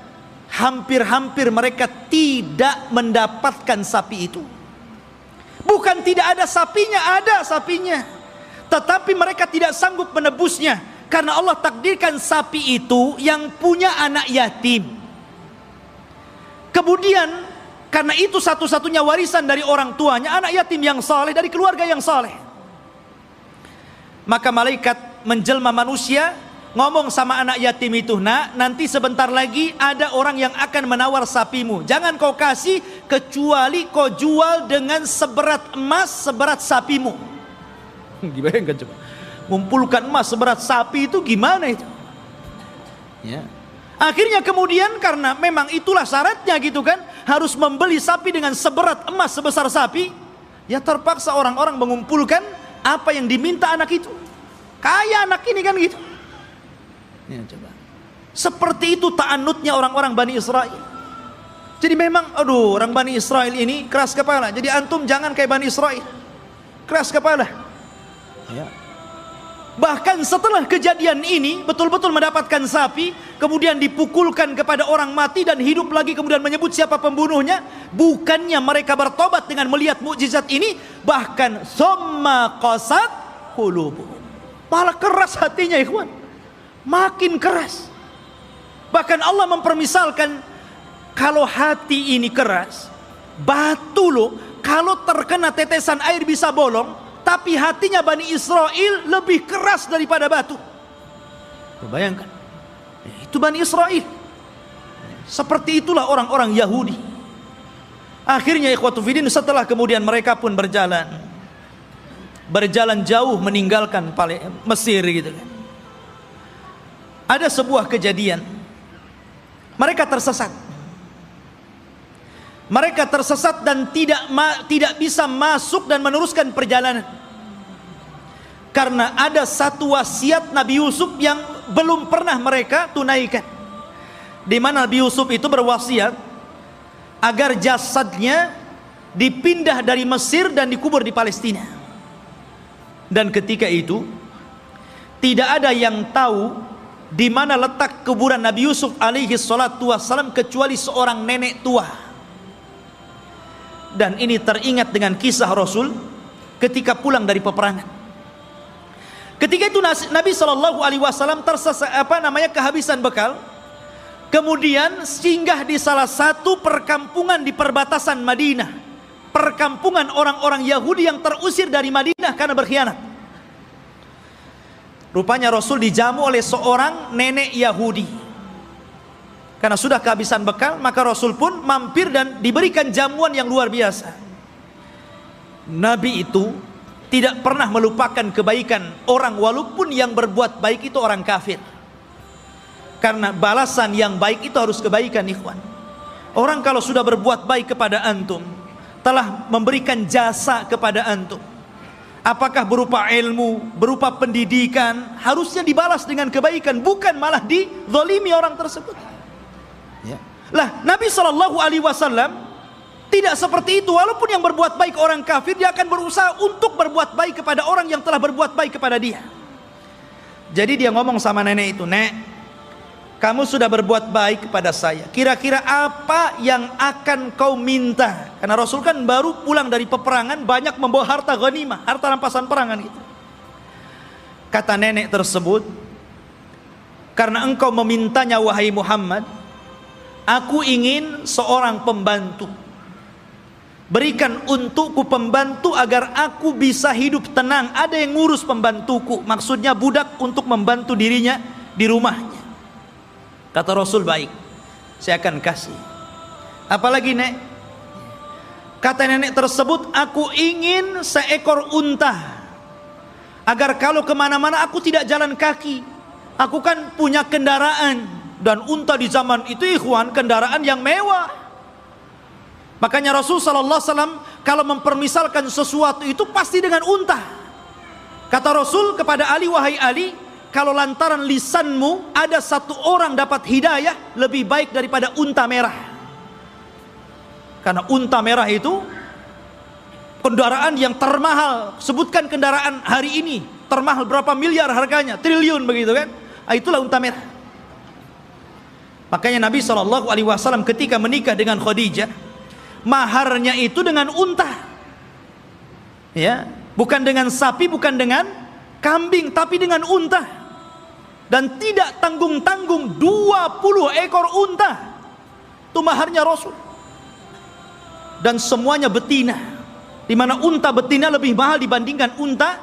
hampir-hampir mereka tidak mendapatkan sapi itu. Bukan tidak ada sapinya, ada sapinya, tetapi mereka tidak sanggup menebusnya karena Allah takdirkan sapi itu yang punya anak yatim. Kemudian karena itu satu-satunya warisan dari orang tuanya, anak yatim yang saleh dari keluarga yang saleh. Maka malaikat menjelma manusia, ngomong sama anak yatim itu, nak, nanti sebentar lagi ada orang yang akan menawar sapimu. Jangan kau kasih kecuali kau jual dengan seberat emas seberat sapimu. Gimana coba? Mengumpulkan emas seberat sapi itu gimana itu? Ya. Akhirnya kemudian karena memang itulah syaratnya gitu kan, harus membeli sapi dengan seberat emas sebesar sapi, ya terpaksa orang-orang mengumpulkan apa yang diminta anak itu. Kaya anak ini kan gitu. Ya, coba. Seperti itu ta'annutnya orang-orang Bani Israel. Jadi memang aduh, orang Bani Israel ini keras kepala. Jadi antum jangan kayak Bani Israel. Keras kepala. Ya. Bahkan setelah kejadian ini betul-betul mendapatkan sapi, kemudian dipukulkan kepada orang mati dan hidup lagi, kemudian menyebut siapa pembunuhnya. Bukannya mereka bertobat dengan melihat mukjizat ini, bahkan summa qasat qulubuhum, malah keras hatinya ikhwan, makin keras. Bahkan Allah mempermisalkan, kalau hati ini keras, batu loh, kalau terkena tetesan air bisa bolong. Tapi hatinya Bani Israel lebih keras daripada batu. Bayangkan, itu Bani Israel. Seperti itulah orang-orang Yahudi. Akhirnya ikhwatu fiddin, setelah kemudian mereka pun berjalan jauh meninggalkan Mesir gitu kan. Ada sebuah kejadian, mereka tersesat. Mereka tersesat dan tidak bisa masuk dan meneruskan perjalanan. Karena ada satu wasiat Nabi Yusuf yang belum pernah mereka tunaikan. Di mana Nabi Yusuf itu berwasiat agar jasadnya dipindah dari Mesir dan dikubur di Palestina. Dan ketika itu tidak ada yang tahu di mana letak kuburan Nabi Yusuf alaihi salatu wassalam kecuali seorang nenek tua. Dan ini teringat dengan kisah Rasul ketika pulang dari peperangan. Ketika itu Nabi SAW kehabisan bekal, kemudian singgah di salah satu perkampungan di perbatasan Madinah, perkampungan orang-orang Yahudi yang terusir dari Madinah karena berkhianat. Rupanya Rasul dijamu oleh seorang nenek Yahudi. Karena sudah kehabisan bekal, maka Rasul pun mampir dan diberikan jamuan yang luar biasa. Nabi itu tidak pernah melupakan kebaikan orang, walaupun yang berbuat baik itu orang kafir. Karena balasan yang baik itu harus kebaikan, ikhwan. Orang kalau sudah berbuat baik kepada antum, telah memberikan jasa kepada antum, apakah berupa ilmu, berupa pendidikan, harusnya dibalas dengan kebaikan, bukan malah dizalimi orang tersebut. Ya. Lah, Nabi SAW tidak seperti itu. Walaupun yang berbuat baik orang kafir, dia akan berusaha untuk berbuat baik kepada orang yang telah berbuat baik kepada dia. Jadi dia ngomong sama nenek itu, "Nek, kamu sudah berbuat baik kepada saya. Kira-kira apa yang akan kau minta?" Karena Rasul kan baru pulang dari peperangan, banyak membawa harta ghanimah, harta rampasan perangan gitu. Kata nenek tersebut, "Karena engkau memintanya wahai Muhammad, aku ingin seorang pembantu. Berikan untukku pembantu agar aku bisa hidup tenang. Ada yang ngurus pembantuku." Maksudnya budak untuk membantu dirinya di rumahnya. Kata Rasul, "Baik, saya akan kasih. Apalagi, Nek?" Kata nenek tersebut, "Aku ingin seekor unta, agar kalau kemana-mana aku tidak jalan kaki. Aku kan punya kendaraan, dan unta di zaman itu, ikhwan, kendaraan yang mewah." Makanya Rasul SAW kalau mempermisalkan sesuatu itu pasti dengan unta. Kata Rasul kepada Ali, "Wahai Ali, kalau lantaran lisanmu ada satu orang dapat hidayah, lebih baik daripada unta merah." Karena unta merah itu kendaraan yang termahal. Sebutkan kendaraan hari ini termahal berapa miliar harganya, triliun begitu kan. Itulah unta merah. Makanya Nabi SAW ketika menikah dengan Khadijah, maharnya itu dengan unta. Ya, bukan dengan sapi, bukan dengan kambing, tapi dengan unta. Dan tidak tanggung-tanggung, 20 ekor unta. Itu maharnya Rasul. Dan semuanya betina, di mana unta betina lebih mahal dibandingkan unta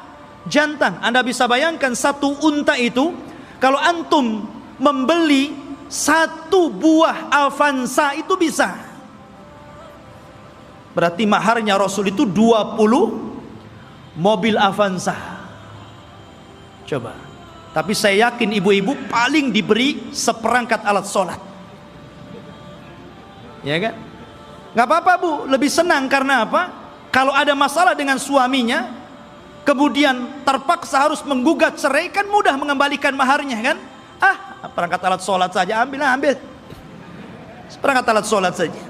jantan. Anda bisa bayangkan satu unta itu, kalau antum membeli satu buah Avanza itu bisa. Berarti maharnya Rasul itu 20 mobil Avanza. Coba. Tapi saya yakin ibu-ibu paling diberi seperangkat alat sholat. Ya kan? Gak apa-apa, Bu, lebih senang. Karena apa? Kalau ada masalah dengan suaminya, kemudian terpaksa harus menggugat cerai, kan mudah mengembalikan maharnya kan? Perangkat alat sholat saja, ambil. Perangkat alat sholat saja.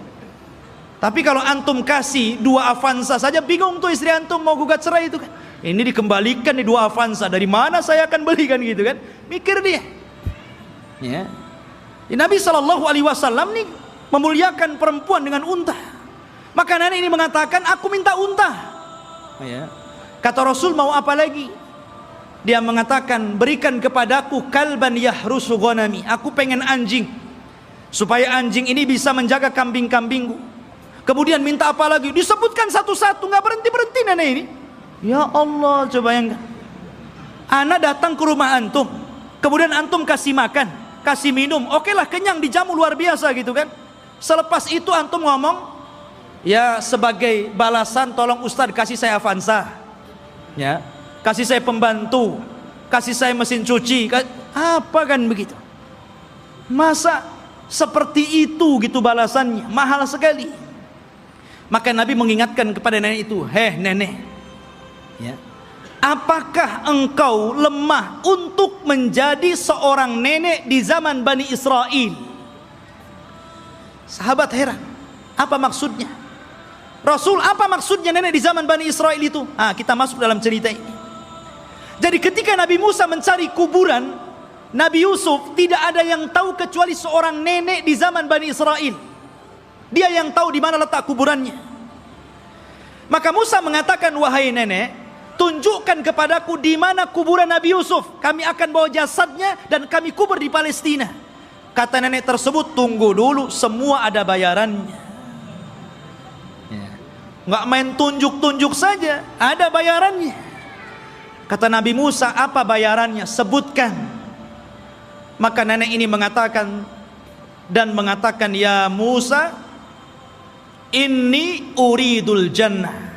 Tapi kalau antum kasih 2 Avanza saja, bingung tuh istri antum mau gugat cerai itu kan. Ini dikembalikan nih 2 Avanza, dari mana saya akan belikan gitu kan? Mikir dia. Ya. Nabi SAW nih memuliakan perempuan dengan unta. Maka nenek ini mengatakan, "Aku minta unta." Ya. Kata Rasul, "Mau apa lagi?" Dia mengatakan, "Berikan kepadaku kalban yahrusu ghanami." Aku pengen anjing, supaya anjing ini bisa menjaga kambing-kambingku. Kemudian minta apa lagi? Disebutkan satu-satu, nggak berhenti-berhenti nenek ini. Ya Allah, coba bayangkan. Ana datang ke rumah antum, kemudian antum kasih makan, kasih minum, oke lah, kenyang, dijamu luar biasa gitu kan. Selepas itu antum ngomong, "Ya, sebagai balasan tolong Ustadz kasih saya Avanza, ya, kasih saya pembantu, kasih saya mesin cuci." Apa kan begitu? Masa seperti itu gitu balasannya? Mahal sekali. Maka Nabi mengingatkan kepada nenek itu, "Heh nenek, ya, apakah engkau lemah untuk menjadi seorang nenek di zaman Bani Israel?" Sahabat heran, apa maksudnya? Rasul, apa maksudnya nenek di zaman Bani Israel itu? Kita masuk dalam cerita ini. Jadi ketika Nabi Musa mencari kuburan Nabi Yusuf, tidak ada yang tahu kecuali seorang nenek di zaman Bani Israel. Dia yang tahu di mana letak kuburannya. Maka Musa mengatakan, "Wahai nenek, tunjukkan kepadaku di mana kuburan Nabi Yusuf. Kami akan bawa jasadnya dan kami kubur di Palestina." Kata nenek tersebut, "Tunggu dulu, semua ada bayarannya." Nggak main tunjuk-tunjuk saja, ada bayarannya. Kata Nabi Musa, apa bayarannya? Sebutkan. Maka nenek ini mengatakan, ya Musa, inni uridul jannah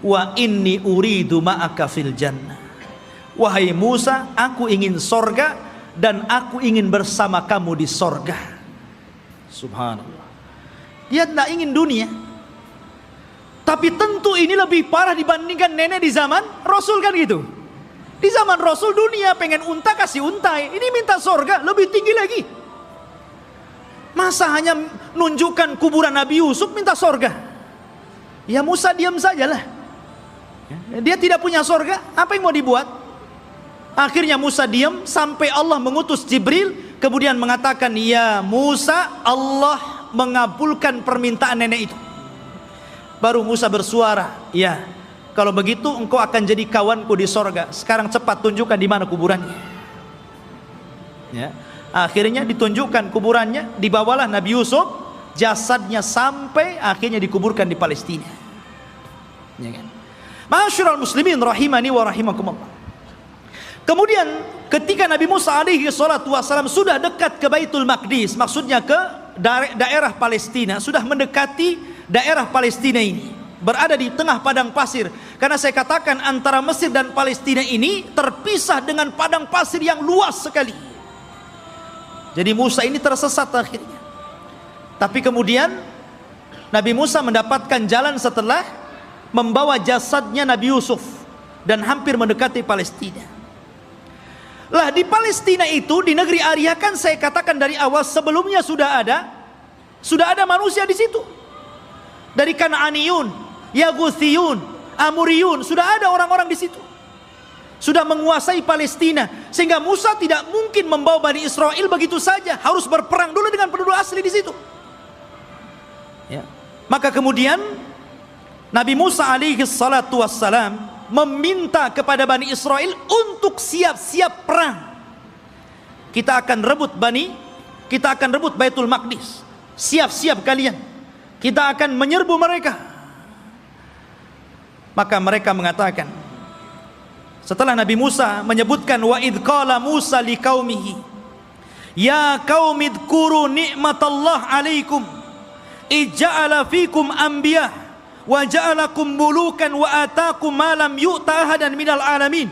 wa inni uridu ma'aka fil jannah. Wahai Musa, aku ingin sorga dan aku ingin bersama kamu di sorga. Subhanallah. Dia tidak ingin dunia. Tapi tentu ini lebih parah dibandingkan nenek di zaman Rasul, kan gitu. Di zaman Rasul dunia pengen unta kasih unta, ini minta sorga lebih tinggi lagi. Masa hanya nunjukkan kuburan Nabi Yusuf minta sorga? Ya Musa diam sajalah. Dia tidak punya sorga, apa yang mau dibuat? Akhirnya Musa diam sampai Allah mengutus Jibril, kemudian mengatakan, ya Musa, Allah mengabulkan permintaan nenek itu. Baru Musa bersuara, ya, kalau begitu engkau akan jadi kawanku di sorga. Sekarang cepat tunjukkan di mana kuburannya. Ya. Akhirnya ditunjukkan kuburannya, dibawalah Nabi Yusuf, jasadnya sampai akhirnya dikuburkan di Palestina. Ya kan? Ma'asyiral muslimin rahimani wa rahimakumullah. Kemudian ketika Nabi Musa alaihi salatu wasallam sudah dekat ke Baitul Maqdis, maksudnya ke daerah Palestina, sudah mendekati daerah Palestina ini, berada di tengah padang pasir. Karena saya katakan antara Mesir dan Palestina ini terpisah dengan padang pasir yang luas sekali. Jadi Musa ini tersesat akhirnya. Tapi kemudian Nabi Musa mendapatkan jalan setelah membawa jasadnya Nabi Yusuf dan hampir mendekati Palestina. Lah di Palestina itu, di negeri Arya, kan saya katakan dari awal sebelumnya sudah ada manusia di situ. Dari Kan'aniyun, Yaguthiyun, Amuriyun, sudah ada orang-orang di situ. Sudah menguasai Palestina, sehingga Musa tidak mungkin membawa Bani Israel begitu saja, harus berperang dulu dengan penduduk asli di situ. Ya. Maka kemudian Nabi Musa alaihi salatu wassalam meminta kepada Bani Israel untuk siap-siap perang. Kita akan rebut Baitul Maqdis. Siap-siap kalian. Kita akan menyerbu mereka. Maka mereka mengatakan, setelah Nabi Musa menyebutkan, wa idh qala Musa liqaumihi ya qaumi dzkuru ni'matallah 'alaikum ij'ala fikum anbiya wa ja'alakum mulukan wa ataakum ma lam yu'ta ahadan minal alamin.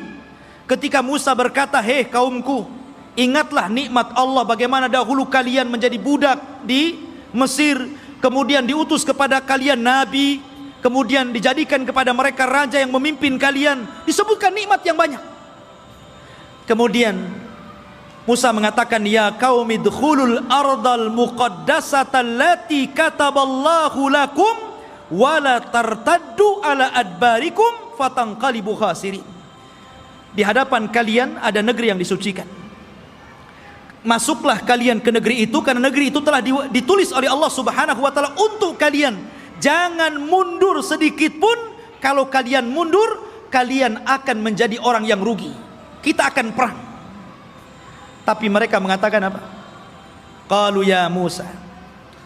Ketika Musa berkata, hei kaumku, ingatlah nikmat Allah, bagaimana dahulu kalian menjadi budak di Mesir, kemudian diutus kepada kalian nabi, kemudian dijadikan kepada mereka raja yang memimpin kalian, disebutkan nikmat yang banyak. Kemudian Musa mengatakan, ya qaumi dkhulul ardal muqaddasata allati kataballahu lakum wala tartaddu ala adbarikum fatanqalibu khasirin. Di hadapan kalian ada negeri yang disucikan. Masuklah kalian ke negeri itu, karena negeri itu telah ditulis oleh Allah Subhanahu wa taala untuk kalian. Jangan mundur sedikit pun. Kalau kalian mundur, kalian akan menjadi orang yang rugi. Kita akan perang. Tapi mereka mengatakan apa? Qalu ya Musa,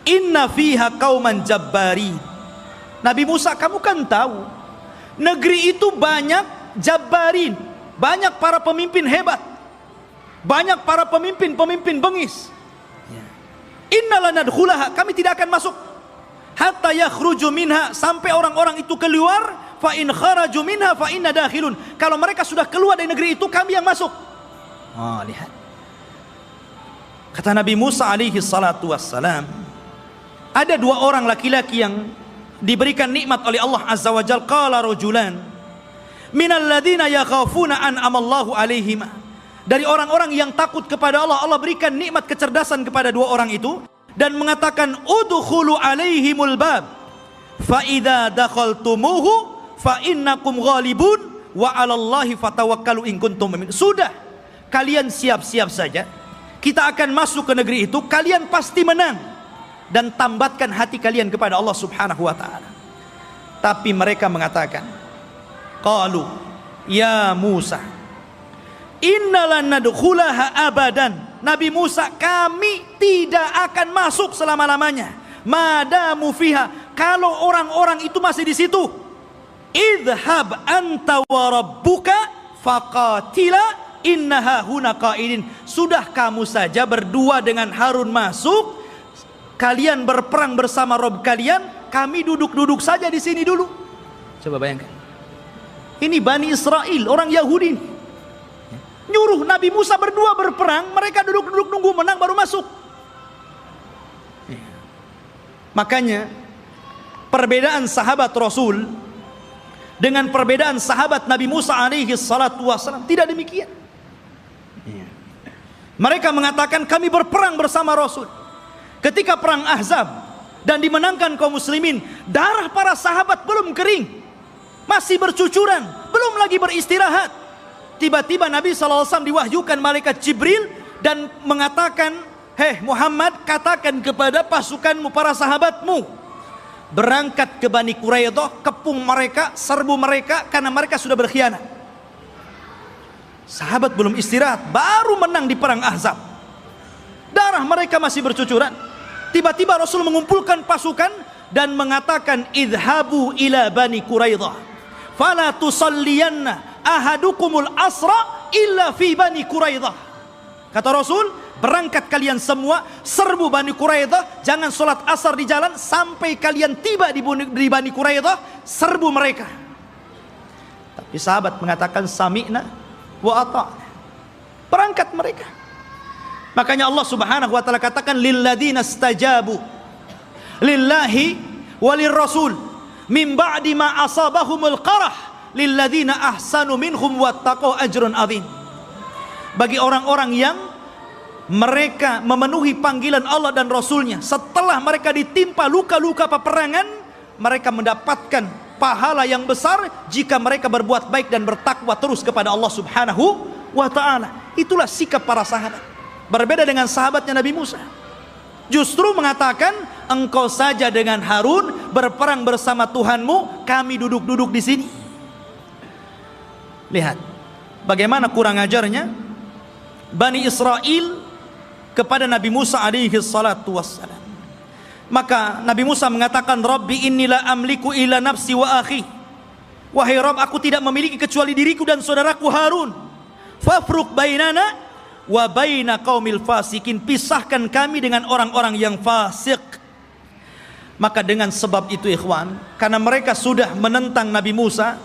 inna fiha qauman jabbarin. Nabi Musa, kamu kan tahu negeri itu banyak jabbarin, banyak para pemimpin hebat, banyak para pemimpin bengis. Inna lanadkhulaha, kami tidak akan masuk hatta yakhruju minha, sampai orang-orang itu keluar. Fa in kharaju minha fa inna dakhilun, kalau mereka sudah keluar dari negeri itu, kami yang masuk. Lihat, kata Nabi Musa alaihi salatu wassalam, ada dua orang laki-laki yang diberikan nikmat oleh Allah azza wa jalla. Qala rajulan minal ladina yakhafuna an amallahu alaihima, dari orang-orang yang takut kepada Allah, Allah berikan nikmat kecerdasan kepada dua orang itu, dan mengatakan udkhulu alaihimul bab fa idza dakhaltumuhu fa innakum ghalibun wa 'alallahi fatawakkalu in kuntum mu'minin. Sudah, kalian siap-siap saja, kita akan masuk ke negeri itu, kalian pasti menang, dan tambatkan hati kalian kepada Allah Subhanahu wa taala. Tapi mereka mengatakan, qalu ya Musa innalan nadkhulaha abadan. Nabi Musa, kami tidak akan masuk selama-lamanya. Madamu fiha, kalau orang-orang itu masih di situ. Idhab anta wa rabbuka faqatila innaha huna qaidin. Sudah kamu saja berdua dengan Harun masuk, kalian berperang bersama Rob kalian, kami duduk-duduk saja di sini dulu. Coba bayangkan, ini Bani Israel, orang Yahudi ini, nyuruh Nabi Musa berdua berperang, mereka duduk-duduk nunggu menang baru masuk. Makanya perbedaan sahabat Rasul dengan perbedaan sahabat Nabi Musa alaihi salatu wassalam tidak demikian. Mereka mengatakan kami berperang bersama Rasul. Ketika perang Ahzab dan dimenangkan kaum muslimin, darah para sahabat belum kering, masih bercucuran, belum lagi beristirahat. Tiba-tiba Nabi SAW diwahyukan malaikat Jibril dan mengatakan, "Hei Muhammad, katakan kepada pasukanmu, para sahabatmu, berangkat ke Bani Quraidah, kepung mereka, serbu mereka, karena mereka sudah berkhianat." Sahabat belum istirahat, baru menang di perang Ahzab. Darah mereka masih bercucuran. Tiba-tiba Rasul mengumpulkan pasukan dan mengatakan, "Idhabu ila Bani Quraidah, fala tusalliyanna ahadukumul asra illa fi Bani Quraidah." Kata Rasul, berangkat kalian semua, serbu Bani Quraidah, jangan sholat asar di jalan sampai kalian tiba di Bani Quraidah, serbu mereka. Tapi sahabat mengatakan sami'na wa ata'na. Berangkat mereka. Makanya Allah Subhanahu wa taala katakan lilladzina stajabu lillahi walir rasul min ba'di ma asabahumul qarah lilladzina ahsanu minhum wattaqau ajrun adzim. Bagi orang-orang yang mereka memenuhi panggilan Allah dan Rasulnya, setelah mereka ditimpa luka-luka peperangan, mereka mendapatkan pahala yang besar jika mereka berbuat baik dan bertakwa terus kepada Allah Subhanahu wa ta'ala. Itulah sikap para sahabat. Berbeda dengan sahabatnya Nabi Musa, justru mengatakan, engkau saja dengan Harun berperang bersama Tuhanmu, kami duduk-duduk di sini. Lihat bagaimana kurang ajarnya Bani Israel kepada Nabi Musa alaihi salatu wassalam. Maka Nabi Musa mengatakan, Rabbi inni la amliku illa nafsi wa akhi. Wahai Rabb, aku tidak memiliki kecuali diriku dan saudaraku Harun. Fafruq bainana wa baina qaumil fasikin. Pisahkan kami dengan orang-orang yang fasik. Maka dengan sebab itu ikhwan, karena mereka sudah menentang Nabi Musa,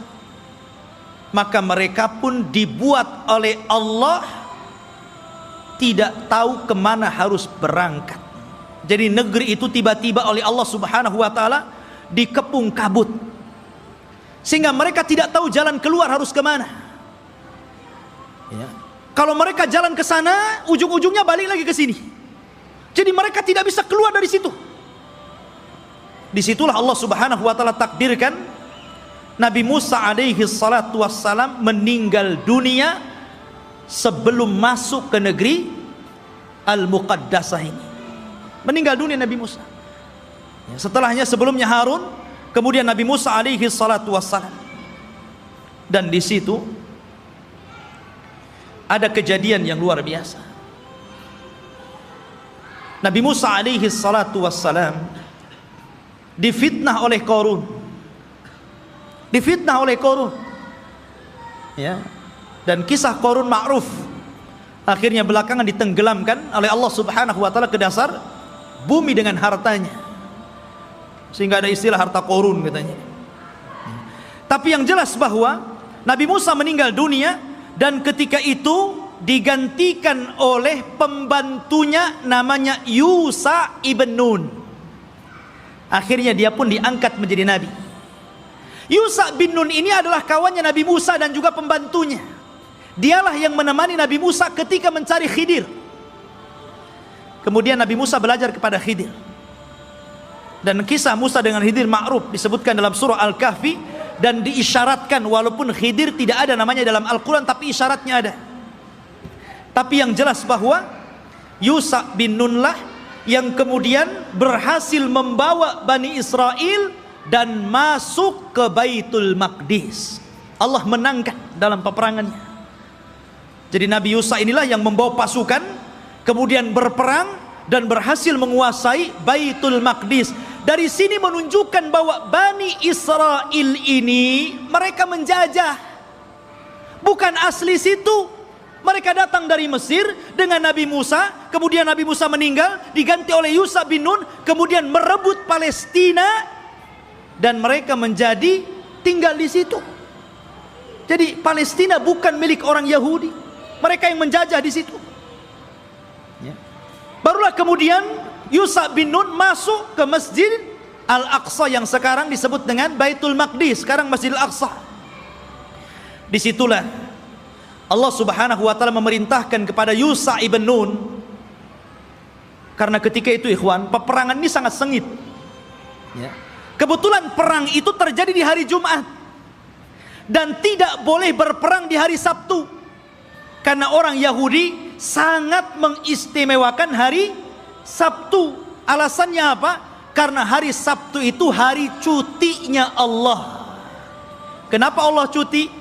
maka mereka pun dibuat oleh Allah tidak tahu kemana harus berangkat. Jadi negeri itu tiba-tiba oleh Allah Subhanahu wa ta'ala dikepung kabut, sehingga mereka tidak tahu jalan keluar harus kemana ya. Kalau mereka jalan ke sana, ujung-ujungnya balik lagi ke sini. Jadi mereka tidak bisa keluar dari situ. Disitulah Allah Subhanahu wa ta'ala takdirkan Nabi Musa alaihi salatu wassalam meninggal dunia sebelum masuk ke negeri Al-Muqaddasah ini. Meninggal dunia Nabi Musa. Setelahnya, sebelumnya Harun, kemudian Nabi Musa alaihi salatu wassalam. Dan di situ ada kejadian yang luar biasa. Nabi Musa alaihi salatu wassalam difitnah oleh Qarun. Difitnah oleh Qarun. Ya. Dan kisah Qarun ma'ruf. Akhirnya belakangan ditenggelamkan oleh Allah Subhanahu wa taala ke dasar bumi dengan hartanya. Sehingga ada istilah harta Qarun katanya. Tapi yang jelas bahwa Nabi Musa meninggal dunia dan ketika itu digantikan oleh pembantunya namanya Yusha ibn Nun. Akhirnya dia pun diangkat menjadi nabi. Yusha bin Nun ini adalah kawannya Nabi Musa dan juga pembantunya. Dialah yang menemani Nabi Musa ketika mencari Khidir. Kemudian Nabi Musa belajar kepada Khidir. Dan kisah Musa dengan Khidir ma'ruf disebutkan dalam surah Al-Kahfi dan diisyaratkan, walaupun Khidir tidak ada namanya dalam Al-Quran, tapi isyaratnya ada. Tapi yang jelas bahwa Yusha bin Nun lah yang kemudian berhasil membawa Bani Israel dan masuk ke Baitul Maqdis. Allah menangkan dalam peperangannya. Jadi Nabi Yusha inilah yang membawa pasukan, kemudian berperang dan berhasil menguasai Baitul Maqdis. Dari sini menunjukkan bahwa Bani Israel ini mereka menjajah, bukan asli situ. Mereka datang dari Mesir dengan Nabi Musa, kemudian Nabi Musa meninggal, diganti oleh Yusha bin Nun, kemudian merebut Palestina dan mereka menjadi tinggal di situ. Jadi Palestina bukan milik orang Yahudi, mereka yang menjajah di situ. Ya. Barulah kemudian Yusha bin Nun masuk ke Masjid Al-Aqsa yang sekarang disebut dengan Baitul Maqdis, sekarang Masjid Al-Aqsa. Disitulah Allah Subhanahu wa taala memerintahkan kepada Yusha ibn Nun, karena ketika itu ikhwan, peperangan ini sangat sengit. Ya. Kebetulan perang itu terjadi di hari Jumat dan tidak boleh berperang di hari Sabtu, karena orang Yahudi sangat mengistimewakan hari Sabtu. Alasannya apa? Karena hari Sabtu itu hari cutinya Allah. Kenapa Allah cuti?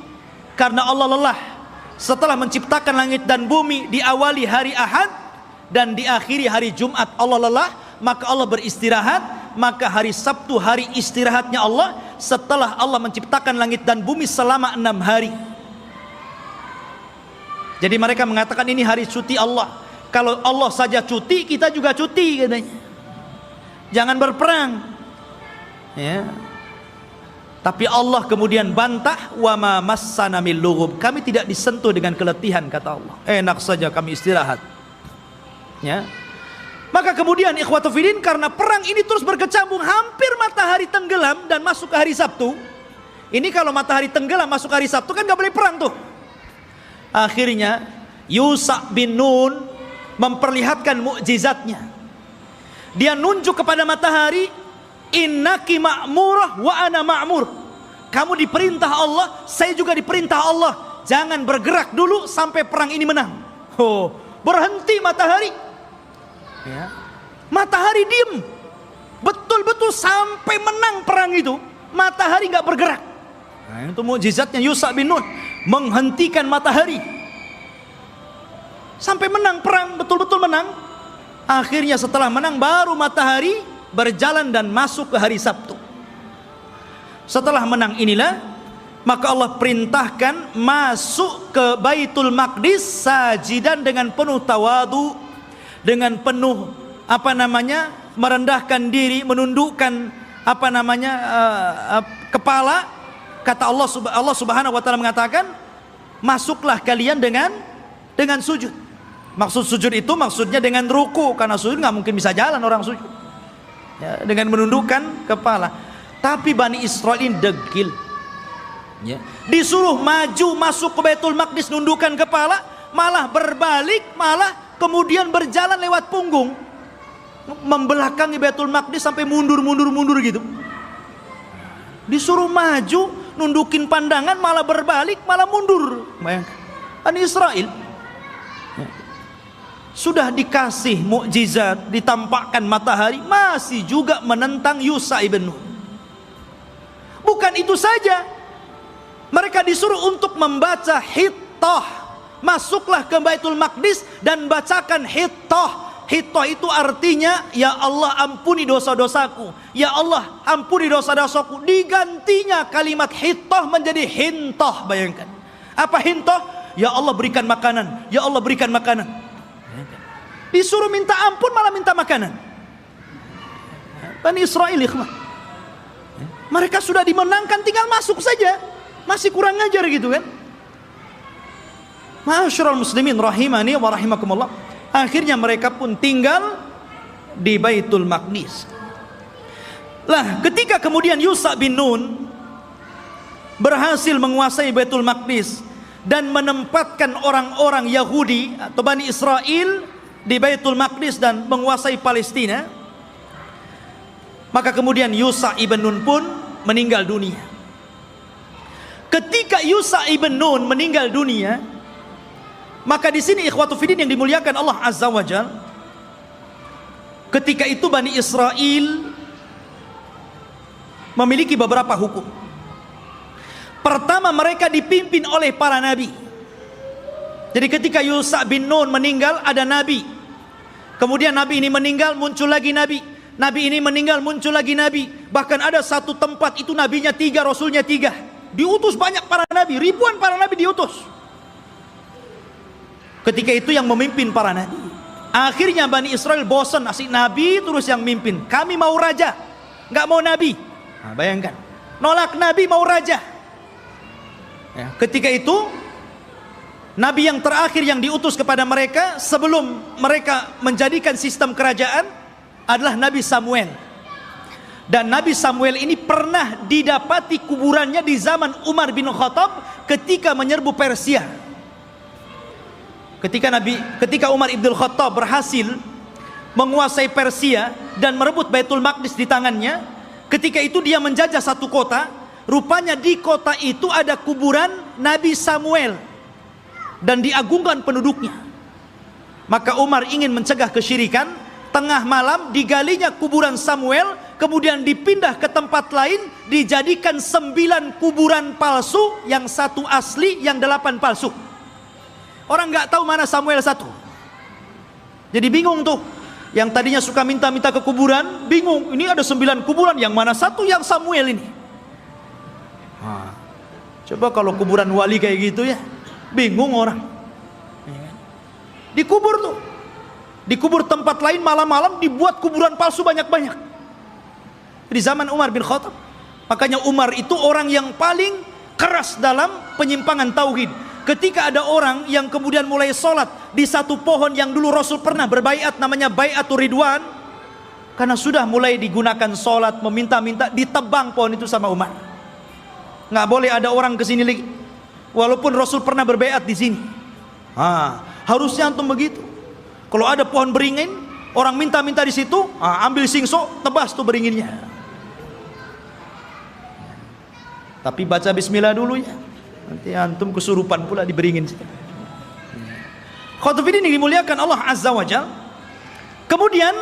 Karena Allah lelah. Setelah menciptakan langit dan bumi, diawali hari Ahad dan diakhiri hari Jumat, Allah lelah, maka Allah beristirahat. Maka hari Sabtu hari istirahatnya Allah, setelah Allah menciptakan langit dan bumi selama 6 hari. Jadi mereka mengatakan ini hari cuti Allah. Kalau Allah saja cuti, kita juga cuti katanya. Jangan berperang. Ya. Tapi Allah kemudian bantah, wa ma massana min lughub. Kami tidak disentuh dengan keletihan, kata Allah. Enak saja kami istirahat. Ya. Maka kemudian ikhwatu fillah, karena perang ini terus berkecambung, hampir matahari tenggelam dan masuk ke hari Sabtu. Ini kalau matahari tenggelam masuk hari Sabtu kan gak boleh perang tuh. Akhirnya Yusha bin Nun memperlihatkan mukjizatnya. Dia nunjuk kepada matahari, innaki ma'murah wa ana ma'mur. Kamu diperintah Allah, saya juga diperintah Allah. Jangan bergerak dulu sampai perang ini menang. Oh, berhenti matahari. Ya. Matahari diem, betul-betul sampai menang perang itu. Matahari nggak bergerak. Nah, itu mukjizatnya Yusha bin Nun, menghentikan matahari sampai menang perang, betul-betul menang. Akhirnya setelah menang baru matahari berjalan dan masuk ke hari Sabtu. Setelah menang inilah maka Allah perintahkan masuk ke Baitul Maqdis sajidan dengan penuh tawadu, dengan penuh merendahkan diri, menundukkan kepala. Kata Allah Subhanahu wa taala mengatakan, masuklah kalian dengan sujud. Maksud sujud itu maksudnya dengan ruku, karena sujud nggak mungkin bisa jalan orang sujud. Ya, dengan menundukkan kepala. Tapi Bani Israil ini degil. Ya. Disuruh maju masuk ke Baitul Maqdis nundukkan kepala, malah berbalik, malah kemudian berjalan lewat punggung, membelakangi Baitul Maqdis sampai mundur gitu. Disuruh maju nundukin pandangan, malah berbalik, malah mundur. Bayangkan Bani Israil sudah dikasih mukjizat, ditampakkan matahari, masih juga menentang Yusha ibn Nun. Bukan itu saja, mereka disuruh untuk membaca Hittah. Masuklah ke Baitul Maqdis dan bacakan Hittah. Hittah itu artinya, ya Allah ampuni dosa-dosaku, ya Allah ampuni dosa-dosaku. Digantinya kalimat Hittah menjadi Hintah. Bayangkan, apa Hintah? Ya Allah berikan makanan, ya Allah berikan makanan. Disuruh minta ampun malah minta makanan. Bani Israil, mereka sudah dimenangkan, tinggal masuk saja, masih kurang ngajar gitu kan. Ma'asyiral muslimin rahimani wa rahimakumullah. Akhirnya mereka pun tinggal di Baitul Maqdis. Lah, ketika kemudian Yusha bin Nun berhasil menguasai Baitul Maqdis dan menempatkan orang-orang Yahudi atau Bani Israil di Baitul Maqdis dan menguasai Palestina, maka kemudian Yusha ibn Nun pun meninggal dunia. Ketika Yusha ibn Nun meninggal dunia, maka di sini ikhwatu fiddin yang dimuliakan Allah Azza wa Jalla, ketika itu Bani Israil memiliki beberapa hukum. Pertama, mereka dipimpin oleh para nabi. Jadi ketika Yusha bin Nun meninggal, ada nabi. Kemudian nabi ini meninggal, muncul lagi nabi. Nabi ini meninggal, muncul lagi nabi. Bahkan ada satu tempat itu nabinya 3, rasulnya 3. diutus banyak para nabi, ribuan para nabi diutus. Ketika itu yang memimpin para nabi. Akhirnya Bani Israel bosan, asik nabi terus yang mimpin. Kami mau raja, nggak mau nabi. Nah, bayangkan, nolak nabi mau raja. Ya, ketika itu nabi yang terakhir yang diutus kepada mereka sebelum mereka menjadikan sistem kerajaan adalah Nabi Samuel. Dan Nabi Samuel ini pernah didapati kuburannya di zaman Umar bin Khattab ketika menyerbu Persia. Ketika Umar bin Khattab berhasil menguasai Persia dan merebut Baitul Maqdis di tangannya, ketika itu dia menjajah satu kota. Rupanya di kota itu ada kuburan Nabi Samuel dan diagungkan penduduknya. Maka Umar ingin mencegah kesyirikan. Tengah malam digalinya kuburan Samuel, kemudian dipindah ke tempat lain, dijadikan 9 kuburan palsu, yang 1 asli, yang 8 palsu. Orang nggak tahu mana Samuel 1. Jadi bingung tuh. Yang tadinya suka minta-minta ke kuburan, bingung. Ini ada 9 kuburan, yang mana 1 yang Samuel ini. Coba kalau kuburan wali kayak gitu ya, bingung orang. Dikubur tuh, dikubur tempat lain, malam-malam dibuat kuburan palsu banyak-banyak. Di zaman Umar bin Khattab. Makanya Umar itu orang yang paling keras dalam penyimpangan tauhid. Ketika ada orang yang kemudian mulai sholat di satu pohon yang dulu Rasul pernah berbaiat, namanya Baiatur Ridwan, karena sudah mulai digunakan sholat, meminta-minta, ditebang pohon itu sama Umar. Nggak boleh ada orang kesini lagi, walaupun Rasul pernah berbaiat di sini. Harusnya antum begitu. Kalau ada pohon beringin, orang minta-minta di situ, ambil singso, tebas tuh beringinnya. Tapi baca bismillah dulu ya. Nanti antum kesurupan pula di beringin. Khotufidin yang dimuliakan Allah Azza wa Jal. Kemudian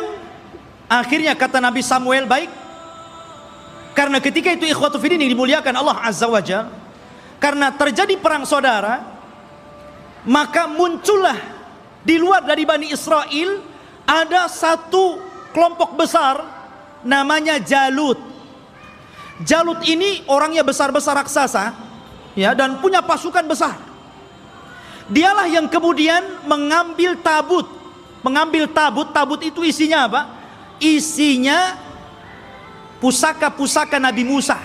akhirnya kata Nabi Samuel, baik. Karena ketika itu ikhwatufidin yang dimuliakan Allah Azza wa Jal, karena terjadi perang saudara, maka muncullah di luar dari Bani Israel ada satu kelompok besar namanya Jalut. Jalut ini orangnya besar-besar raksasa, ya, dan punya pasukan besar. Dialah yang kemudian mengambil tabut. Tabut itu isinya apa? Isinya pusaka-pusaka Nabi Musa.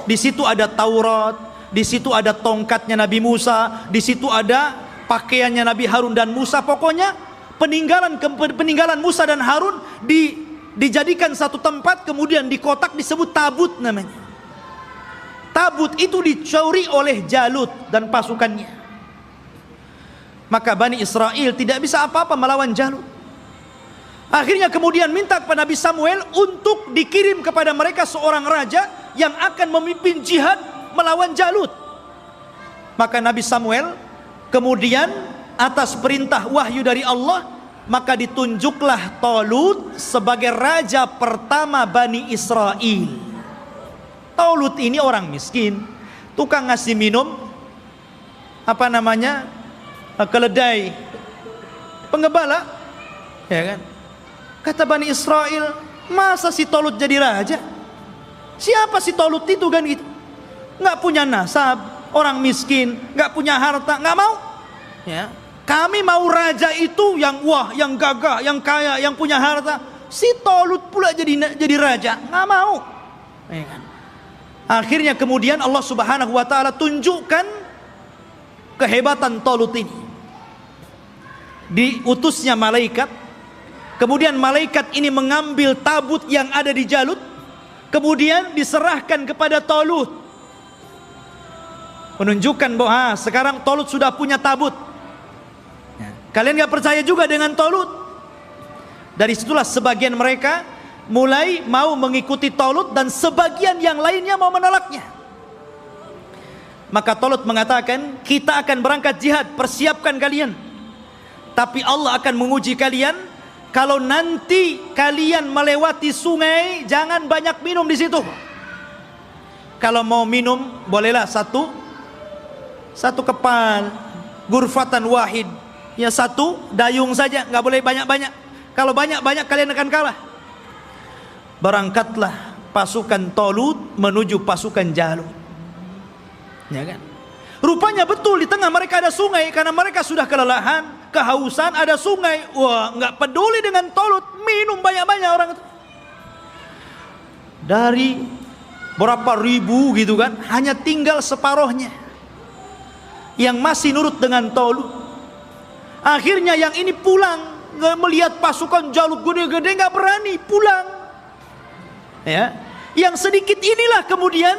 Di situ ada Taurat, di situ ada tongkatnya Nabi Musa, di situ ada pakaiannya Nabi Harun dan Musa. Pokoknya peninggalan Musa dan Harun dijadikan satu tempat, kemudian di kotak disebut tabut namanya. Tabut itu dicuri oleh Jalut dan pasukannya. Maka Bani Israel tidak bisa apa-apa melawan Jalut. Akhirnya kemudian minta kepada Nabi Samuel untuk dikirim kepada mereka seorang raja yang akan memimpin jihad melawan Jalut. Maka Nabi Samuel kemudian atas perintah wahyu dari Allah, maka ditunjuklah Talut sebagai raja pertama Bani Israel. Talut ini orang miskin, tukang ngasih minum keledai penggembala, ya kan? Kata Bani Israel, masa si Talut jadi raja? Siapa si Talut itu kan gitu? Nggak punya nasab, orang miskin, nggak punya harta, nggak mau. Ya, kami mau raja itu yang wah, yang gagah, yang kaya, yang punya harta. Si Talut pula jadi raja, nggak mau. Ya kan? Akhirnya kemudian Allah Subhanahu Wa Taala tunjukkan kehebatan Talut ini. Diutusnya malaikat. Kemudian malaikat ini mengambil tabut yang ada di Jalut, kemudian diserahkan kepada Talut, menunjukkan bahwa sekarang Talut sudah punya tabut. Kalian gak percaya juga dengan Talut? Dari situlah sebagian mereka mulai mau mengikuti Talut dan sebagian yang lainnya mau menolaknya. Maka Talut mengatakan, kita akan berangkat jihad, persiapkan kalian. Tapi Allah akan menguji kalian. Kalau nanti kalian melewati sungai, jangan banyak minum di situ. Kalau mau minum, bolehlah satu kepal, gurfatan wahid, ya satu dayung saja, nggak boleh banyak-banyak. Kalau banyak-banyak kalian akan kalah. Berangkatlah pasukan Talut menuju pasukan Jalut. Ya kan? Rupanya betul di tengah mereka ada sungai, karena mereka sudah kelelahan, kehausan, ada sungai. Wah, nggak peduli dengan Tolut, minum banyak-banyak orang itu. Dari berapa ribu gitu kan, hanya tinggal separohnya yang masih nurut dengan Tolut. Akhirnya yang ini pulang, melihat pasukan Jalut gede-gede, nggak berani pulang. Ya, yang sedikit inilah kemudian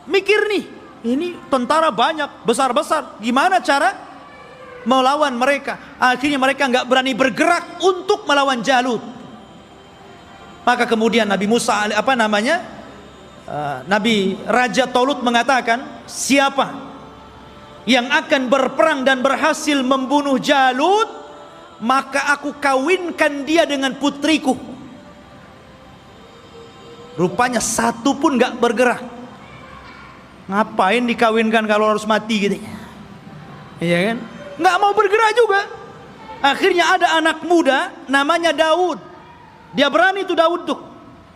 mikir nih, ini tentara banyak, besar-besar, gimana cara melawan mereka? Akhirnya mereka nggak berani bergerak untuk melawan Jalut. Maka kemudian Nabi Musa, Nabi Raja Tolut mengatakan, siapa yang akan berperang dan berhasil membunuh Jalut, maka aku kawinkan dia dengan putriku. Rupanya satu pun gak bergerak. Ngapain dikawinkan kalau harus mati gitu? Iya kan? Gak mau bergerak juga. Akhirnya ada anak muda namanya Daud. Dia berani tuh Daud tuh,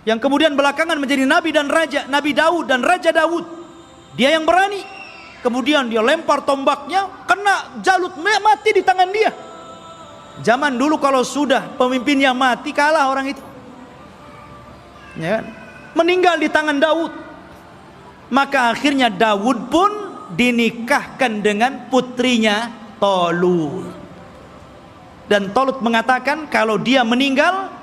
yang kemudian belakangan menjadi nabi dan raja, Nabi Daud dan Raja Daud. Dia yang berani. Kemudian dia lempar tombaknya, kena Jalut, mati di tangan dia. Zaman dulu kalau sudah pemimpinnya mati, kalah orang itu. Ya kan? Meninggal di tangan Daud. Maka akhirnya Daud pun dinikahkan dengan putrinya Tolut. Dan Tolut mengatakan, kalau dia meninggal,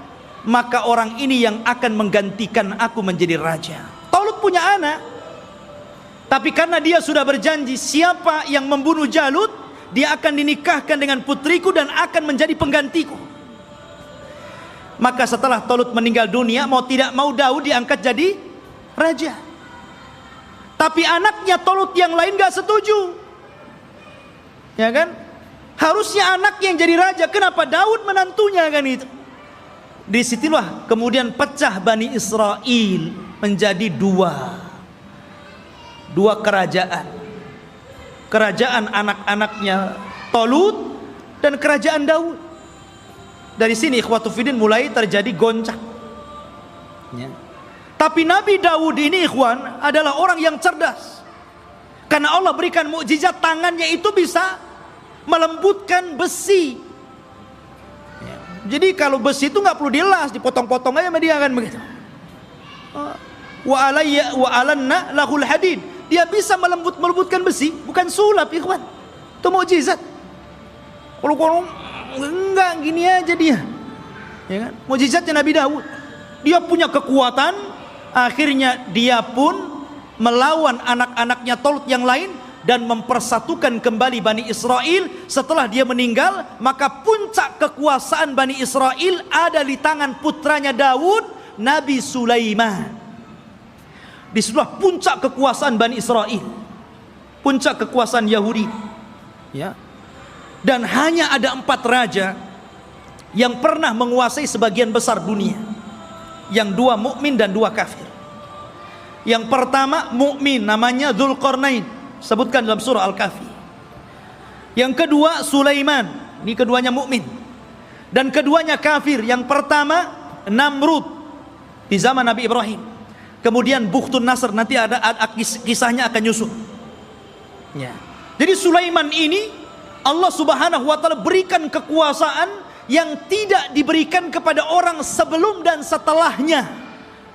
maka orang ini yang akan menggantikan aku menjadi raja. Tolut punya anak, tapi karena dia sudah berjanji, siapa yang membunuh Jalut, dia akan dinikahkan dengan putriku dan akan menjadi penggantiku. Maka setelah Tolut meninggal dunia, mau tidak mau Daud diangkat jadi raja. Tapi anaknya Tolut yang lain gak setuju. Ya kan? Harusnya anak yang jadi raja, kenapa Daud menantunya kan itu? Disitulah kemudian pecah Bani Israel menjadi dua kerajaan. Kerajaan anak-anaknya Tolut dan kerajaan Daud. Dari sini ikhwatu fiddin mulai terjadi goncang. Ya. Tapi Nabi Daud ini ikhwan adalah orang yang cerdas. Karena Allah berikan mukjizat, tangannya itu bisa melembutkan besi. Jadi kalau besi itu nggak perlu dilas, dipotong-potong aja sama dia kan begitu. Wa alanna lahul hadid. Dia bisa melembutkan besi, bukan sulap ikhwan. Itu mukjizat. Kalau enggak gini aja dia. Ya kan? Mukjizatnya Nabi Daud. Dia punya kekuatan, akhirnya dia pun melawan anak-anaknya Tolut yang lain dan mempersatukan kembali Bani Israel. Setelah dia meninggal, maka puncak kekuasaan Bani Israel ada di tangan putranya Daud, Nabi Sulaiman. Disitulah puncak kekuasaan Bani Israel, puncak kekuasaan Yahudi. Ya. Dan hanya ada 4 raja yang pernah menguasai sebagian besar dunia, yang 2 mukmin dan 2 kafir. Yang pertama mukmin, namanya Dzulqarnain, sebutkan dalam surah Al-Kahfi. Yang kedua Sulaiman, ini keduanya mukmin. Dan keduanya kafir. Yang pertama Namrud di zaman Nabi Ibrahim. Kemudian Bukhtun Nasr, nanti ada kisahnya akan nyusul. Ya. Jadi Sulaiman ini Allah Subhanahu wa taala berikan kekuasaan yang tidak diberikan kepada orang sebelum dan setelahnya.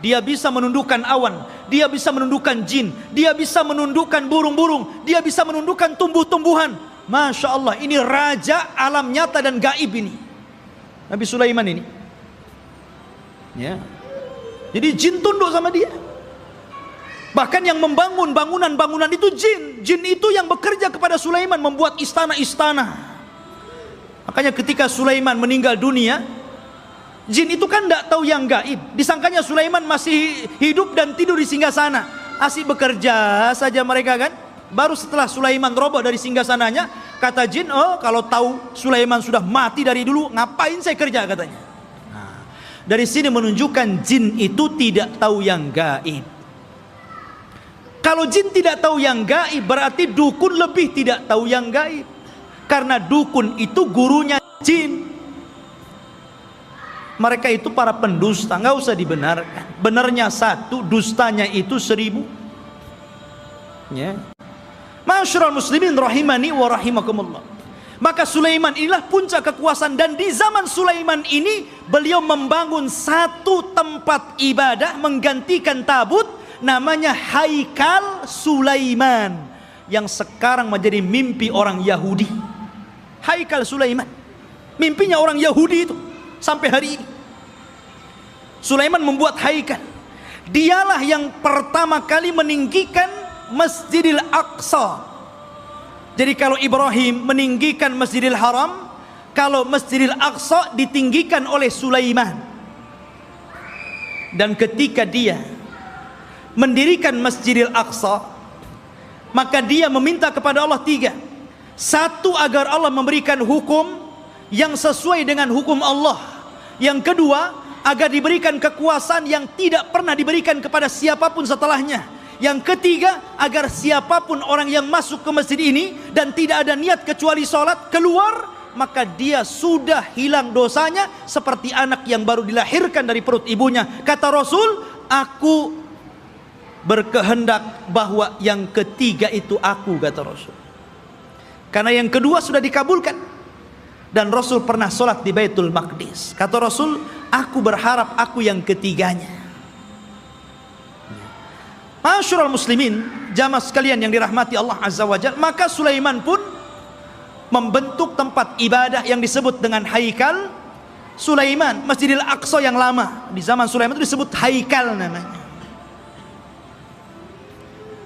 Dia bisa menundukkan awan, dia bisa menundukkan jin, dia bisa menundukkan burung-burung, dia bisa menundukkan tumbuh-tumbuhan. Masya Allah, ini raja alam nyata dan gaib ini, Nabi Sulaiman ini. Ya. Jadi jin tunduk sama dia. Bahkan yang membangun bangunan-bangunan itu jin. Jin itu yang bekerja kepada Sulaiman, membuat istana-istana. Makanya ketika Sulaiman meninggal dunia, jin itu kan tidak tahu yang gaib. Disangkanya Sulaiman masih hidup dan tidur di singgasana. Asik bekerja saja mereka kan. Baru setelah Sulaiman roboh dari singgasananya, kata jin, oh kalau tahu Sulaiman sudah mati dari dulu, ngapain saya kerja katanya. Nah, dari sini menunjukkan jin itu tidak tahu yang gaib. Kalau jin tidak tahu yang gaib, berarti dukun lebih tidak tahu yang gaib. Karena dukun itu gurunya jin. Mereka itu para pendusta, nggak usah dibenarkan. Benarnya 1, dustanya itu 1000. Ya. Ma'asyiral muslimin rahimani wa rahimakumullah. Maka Sulaiman inilah puncak kekuasaan, dan di zaman Sulaiman ini beliau membangun satu tempat ibadah menggantikan tabut, namanya Haikal Sulaiman, yang sekarang menjadi mimpi orang Yahudi. Haikal Sulaiman, mimpinya orang Yahudi itu sampai hari ini. Sulaiman membuat haikal. Dialah yang pertama kali meninggikan Masjidil Aqsa. Jadi kalau Ibrahim meninggikan Masjidil Haram, kalau Masjidil Aqsa ditinggikan oleh Sulaiman. Dan ketika dia mendirikan Masjidil Aqsa, maka dia meminta kepada Allah tiga. Satu, agar Allah memberikan hukum yang sesuai dengan hukum Allah. Yang kedua, agar diberikan kekuasaan yang tidak pernah diberikan kepada siapapun setelahnya. Yang ketiga, agar siapapun orang yang masuk ke masjid ini dan tidak ada niat kecuali sholat, keluar, maka dia sudah hilang dosanya seperti anak yang baru dilahirkan dari perut ibunya. Kata Rasul, aku berkehendak bahwa yang ketiga itu aku, kata Rasul. Karena yang kedua sudah dikabulkan. Dan Rasul pernah sholat di Baitul Maqdis. Kata Rasul, aku berharap aku yang ketiganya. Ma'asyiral muslimin, jamaah sekalian yang dirahmati Allah Azza wa Jalla, maka Sulaiman pun membentuk tempat ibadah yang disebut dengan Haikal Sulaiman, Masjidil Aqsa yang lama. Di zaman Sulaiman itu disebut Haikal namanya.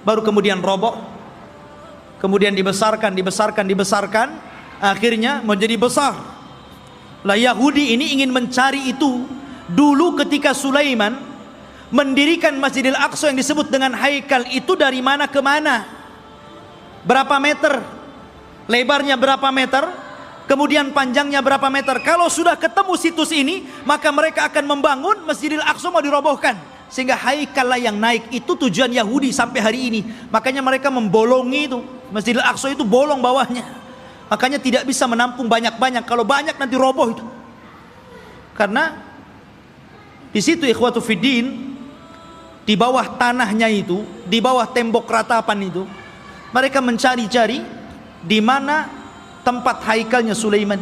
Baru kemudian roboh, kemudian dibesarkan, akhirnya menjadi besar. Lah Yahudi ini ingin mencari itu. Dulu ketika Sulaiman mendirikan Masjidil Aqsa yang disebut dengan Haikal itu, dari mana ke mana, berapa meter, lebarnya berapa meter, kemudian panjangnya berapa meter. Kalau sudah ketemu situs ini, maka mereka akan membangun Masjidil Aqsa mau dirobohkan, sehingga Haikal lah yang naik. Itu tujuan Yahudi sampai hari ini. Makanya mereka membolongi itu, Masjidil Aqsa itu bolong bawahnya, makanya tidak bisa menampung banyak-banyak. Kalau banyak nanti roboh itu. Karena di situ ikhwatu fiddin, di bawah tanahnya itu, di bawah tembok ratapan itu, mereka mencari-cari di mana tempat haikalnya Sulaiman.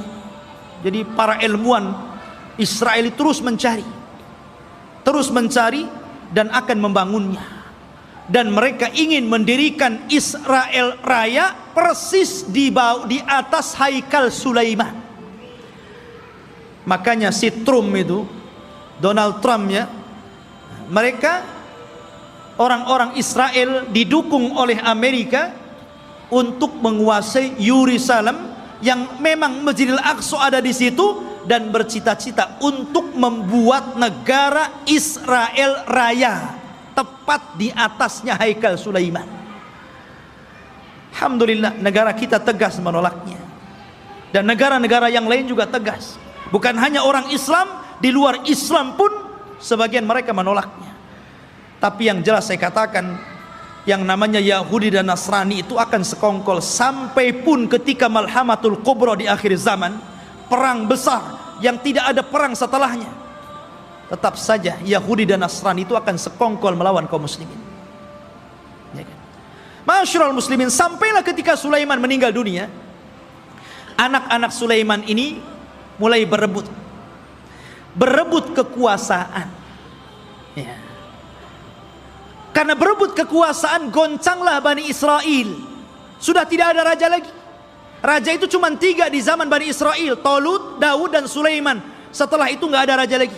Jadi para ilmuwan Israel terus mencari dan akan membangunnya. Dan mereka ingin mendirikan Israel Raya persis di atas Haikal Sulaiman. Makanya si Trump itu, Donald Trump ya, mereka orang-orang Israel didukung oleh Amerika untuk menguasai Yerusalem, yang memang Masjidil Aqsa ada di situ, dan bercita-cita untuk membuat negara Israel Raya tepat di atasnya Haikal Sulaiman. Alhamdulillah, negara kita tegas menolaknya, dan negara-negara yang lain juga tegas. Bukan hanya orang Islam, di luar Islam pun sebagian mereka menolaknya. Tapi yang jelas saya katakan, yang namanya Yahudi dan Nasrani itu akan sekongkol sampai pun ketika Malhamatul Kubra di akhir zaman, perang besar yang tidak ada perang setelahnya, tetap saja Yahudi dan Nasrani itu akan sekongkol melawan kaum muslimin. Ya kan? Ma'asyiral muslimin, sampailah ketika Sulaiman meninggal dunia, anak-anak Sulaiman ini mulai berebut kekuasaan. Ya. Karena berebut kekuasaan, goncanglah Bani Israel. Sudah tidak ada raja lagi. Raja itu cuma 3 di zaman Bani Israel, Talut, Daud, dan Sulaiman. Setelah itu nggak ada raja lagi.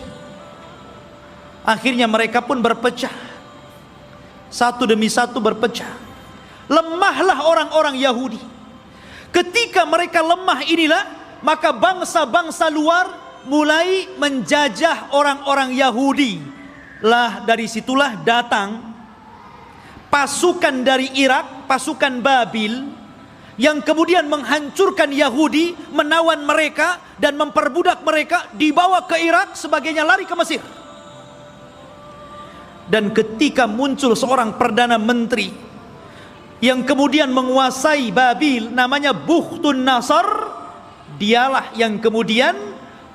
Akhirnya mereka pun berpecah, satu demi satu berpecah. Lemahlah orang-orang Yahudi. Ketika mereka lemah inilah, maka bangsa-bangsa luar mulai menjajah orang-orang Yahudi. Lah dari situlah datang pasukan dari Irak, pasukan Babil, yang kemudian menghancurkan Yahudi, menawan mereka dan memperbudak mereka, dibawa ke Irak, sebagainya lari ke Mesir. Dan ketika muncul seorang perdana menteri yang kemudian menguasai Babil, namanya Bukhtun Nasr, dialah yang kemudian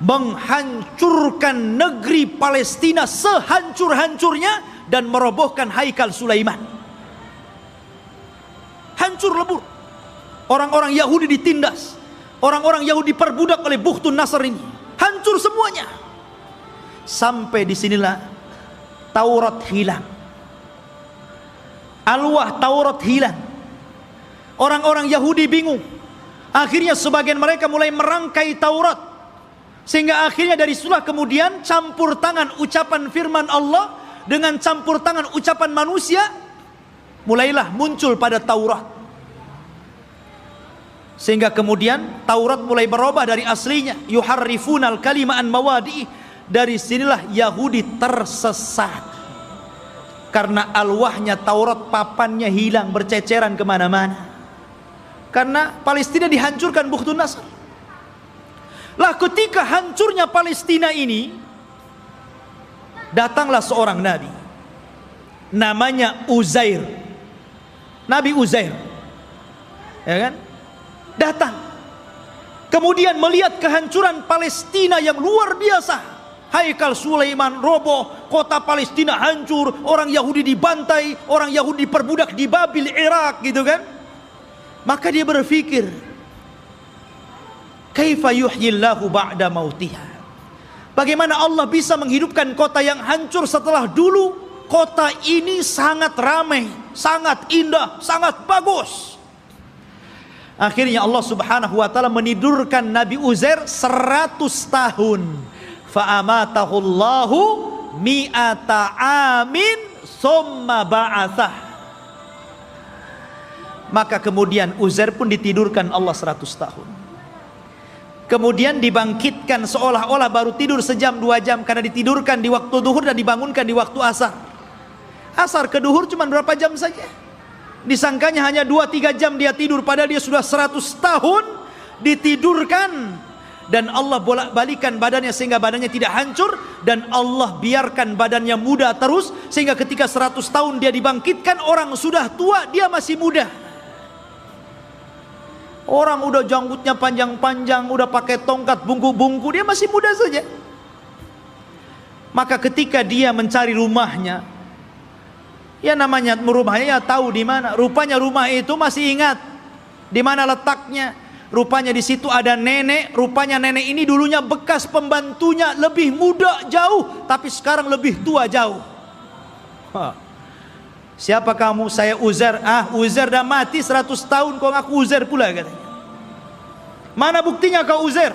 menghancurkan negeri Palestina sehancur-hancurnya dan merobohkan Haikal Sulaiman. Hancur lebur. Orang-orang Yahudi ditindas, orang-orang Yahudi diperbudak oleh Bukhtun Nasr ini, hancur semuanya. Sampai disinilah Taurat hilang, alwah Taurat hilang. Orang-orang Yahudi bingung. Akhirnya sebagian mereka mulai merangkai Taurat, sehingga akhirnya dari situlah kemudian campur tangan ucapan firman Allah dengan campur tangan ucapan manusia, mulailah muncul pada Taurat. Sehingga kemudian Taurat mulai berubah dari aslinya, yuharrifunal kalima an mawadi. Dari sinilah Yahudi tersesat, karena alwahnya Taurat, papannya hilang, berceceran kemana-mana. Karena Palestina dihancurkan Bukhtun Nasr. Lah ketika hancurnya Palestina ini, datanglah seorang nabi, namanya Uzair, Nabi Uzair, ya kan? Datang, kemudian melihat kehancuran Palestina yang luar biasa. Haikal Sulaiman roboh, kota Palestina hancur, orang Yahudi dibantai, orang Yahudi diperbudak di Babil, Irak, gitu kan? Maka dia berpikir, kaifa yuhyillahu ba'da mautiha? Bagaimana Allah bisa menghidupkan kota yang hancur setelah dulu kota ini sangat ramai, sangat indah, sangat bagus. Akhirnya Allah Subhanahu wa taala menidurkan Nabi Uzair 100 tahun. Fa amatahullahu mi'ata amin summa ba'atsah. Maka kemudian Uzair pun ditidurkan Allah 100 tahun. Kemudian dibangkitkan seolah-olah baru tidur sejam 2 jam, karena ditidurkan di waktu duhur dan dibangunkan di waktu asar. Asar ke duhur cuma berapa jam saja. Disangkanya hanya 2-3 jam dia tidur, padahal dia sudah 100 tahun ditidurkan. Dan Allah bolak-balikan badannya sehingga badannya tidak hancur, dan Allah biarkan badannya muda terus, sehingga ketika 100 tahun dia dibangkitkan, orang sudah tua, dia masih muda. Orang udah janggutnya panjang-panjang, udah pakai tongkat bungku-bungku, dia masih muda saja. Maka ketika dia mencari rumahnya, ya namanya rumahnya ya tahu di mana. Rupanya rumah itu masih ingat di mana letaknya. Rupanya di situ ada nenek. Rupanya nenek ini dulunya bekas pembantunya, lebih muda jauh, tapi sekarang lebih tua jauh. Siapa kamu? Saya Uzair. Uzair dah mati 100 tahun, kau ngaku Uzair pula, katanya. Mana buktinya kau Uzair?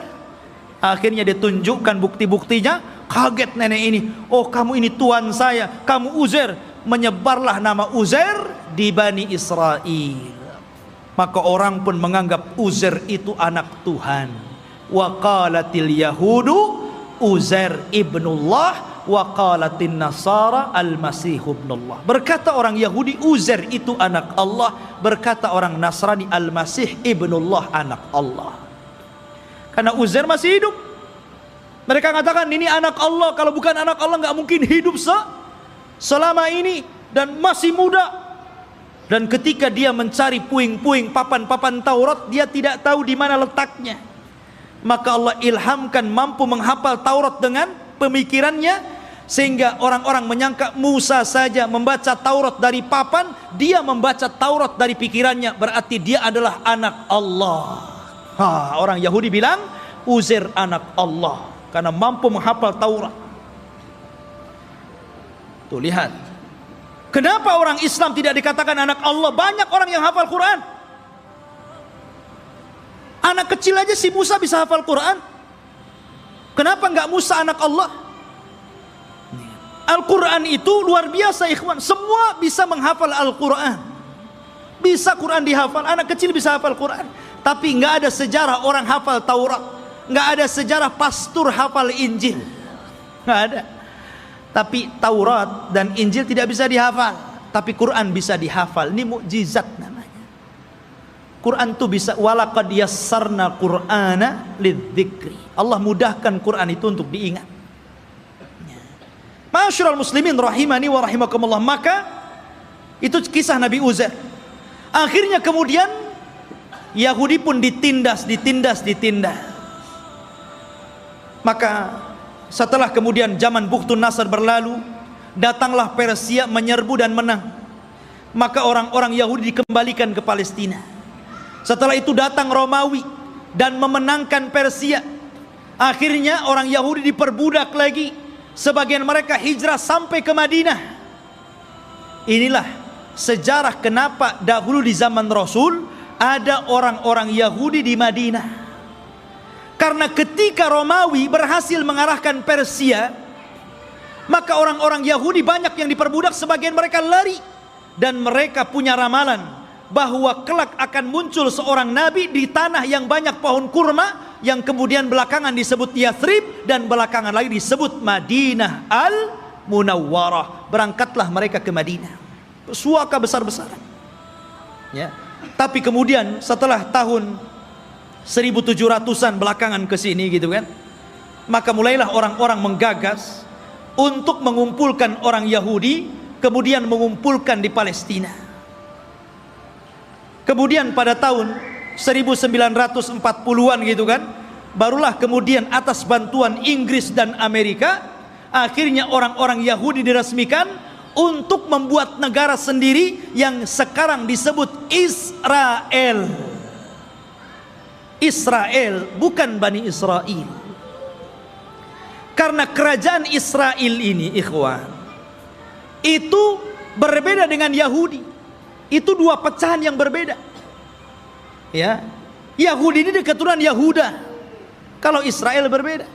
Akhirnya ditunjukkan bukti-buktinya. Kaget nenek ini. Oh, kamu ini tuan saya, kamu Uzair. Menyebarlah nama Uzair di Bani Israel. Maka orang pun menganggap Uzair itu anak Tuhan. Wa qalatil yahudu Uzair ibnullah wa qalatin nasara al-masih ibnullah. Berkata orang Yahudi Uzair itu anak Allah, berkata orang Nasrani al-masih ibnullah, anak Allah. Karena Uzair masih hidup. Mereka katakan ini anak Allah, kalau bukan anak Allah nggak mungkin hidup selama ini, dan masih muda. Dan ketika dia mencari puing-puing papan-papan Taurat, dia tidak tahu di mana letaknya. Maka Allah ilhamkan mampu menghafal Taurat dengan pemikirannya, sehingga orang-orang menyangka Musa saja membaca Taurat dari papan, dia membaca Taurat dari pikirannya, berarti dia adalah anak Allah. Orang Yahudi bilang Uzair anak Allah karena mampu menghafal Taurat. Tuh lihat, kenapa orang Islam tidak dikatakan anak Allah? Banyak orang yang hafal Quran. Anak kecil aja si Musa bisa hafal Quran. Kenapa enggak Musa anak Allah? Al-Quran itu luar biasa, ikhwan. Semua bisa menghafal Al-Quran. Bisa Quran dihafal, anak kecil bisa hafal Quran. Tapi enggak ada sejarah orang hafal Taurat. Enggak ada sejarah pastor hafal Injil. Enggak ada. Tapi Taurat dan Injil tidak bisa dihafal, tapi Quran bisa dihafal. Ini mukjizat namanya. Quran itu bisa, walaqad yassarna Qur'ana lidzikri. Allah mudahkan Quran itu untuk diingat. Ma'asyiral muslimin rahimani wa rahimakumullah. Maka itu kisah Nabi Uzair. Akhirnya kemudian Yahudi pun ditindas. Maka setelah kemudian zaman Bukhtun Nasr berlalu, datanglah Persia menyerbu dan menang. Maka orang-orang Yahudi dikembalikan ke Palestina. Setelah itu datang Romawi dan memenangkan Persia. Akhirnya orang Yahudi diperbudak lagi. Sebagian mereka hijrah sampai ke Madinah. Inilah sejarah kenapa dahulu di zaman Rasul ada orang-orang Yahudi di Madinah. Karena ketika Romawi berhasil mengalahkan Persia, maka orang-orang Yahudi banyak yang diperbudak, sebagian mereka lari. Dan mereka punya ramalan bahwa kelak akan muncul seorang nabi di tanah yang banyak pohon kurma, yang kemudian belakangan disebut Yathrib dan belakangan lagi disebut Madinah Al-Munawwarah. Berangkatlah mereka ke Madinah, suaka besar-besaran, ya. Tapi kemudian setelah tahun 1700-an belakangan ke sini gitu kan, maka mulailah orang-orang menggagas untuk mengumpulkan orang Yahudi, kemudian mengumpulkan di Palestina. Kemudian pada tahun 1940-an gitu kan, barulah kemudian atas bantuan Inggris dan Amerika, akhirnya orang-orang Yahudi diresmikan untuk membuat negara sendiri yang sekarang disebut Israel. Israel, bukan Bani Israel. Karena kerajaan Israel ini, ikhwan, itu berbeda dengan Yahudi. Itu dua pecahan yang berbeda. Ya, Yahudi ini keturunan Yahuda. Kalau Israel berbeda.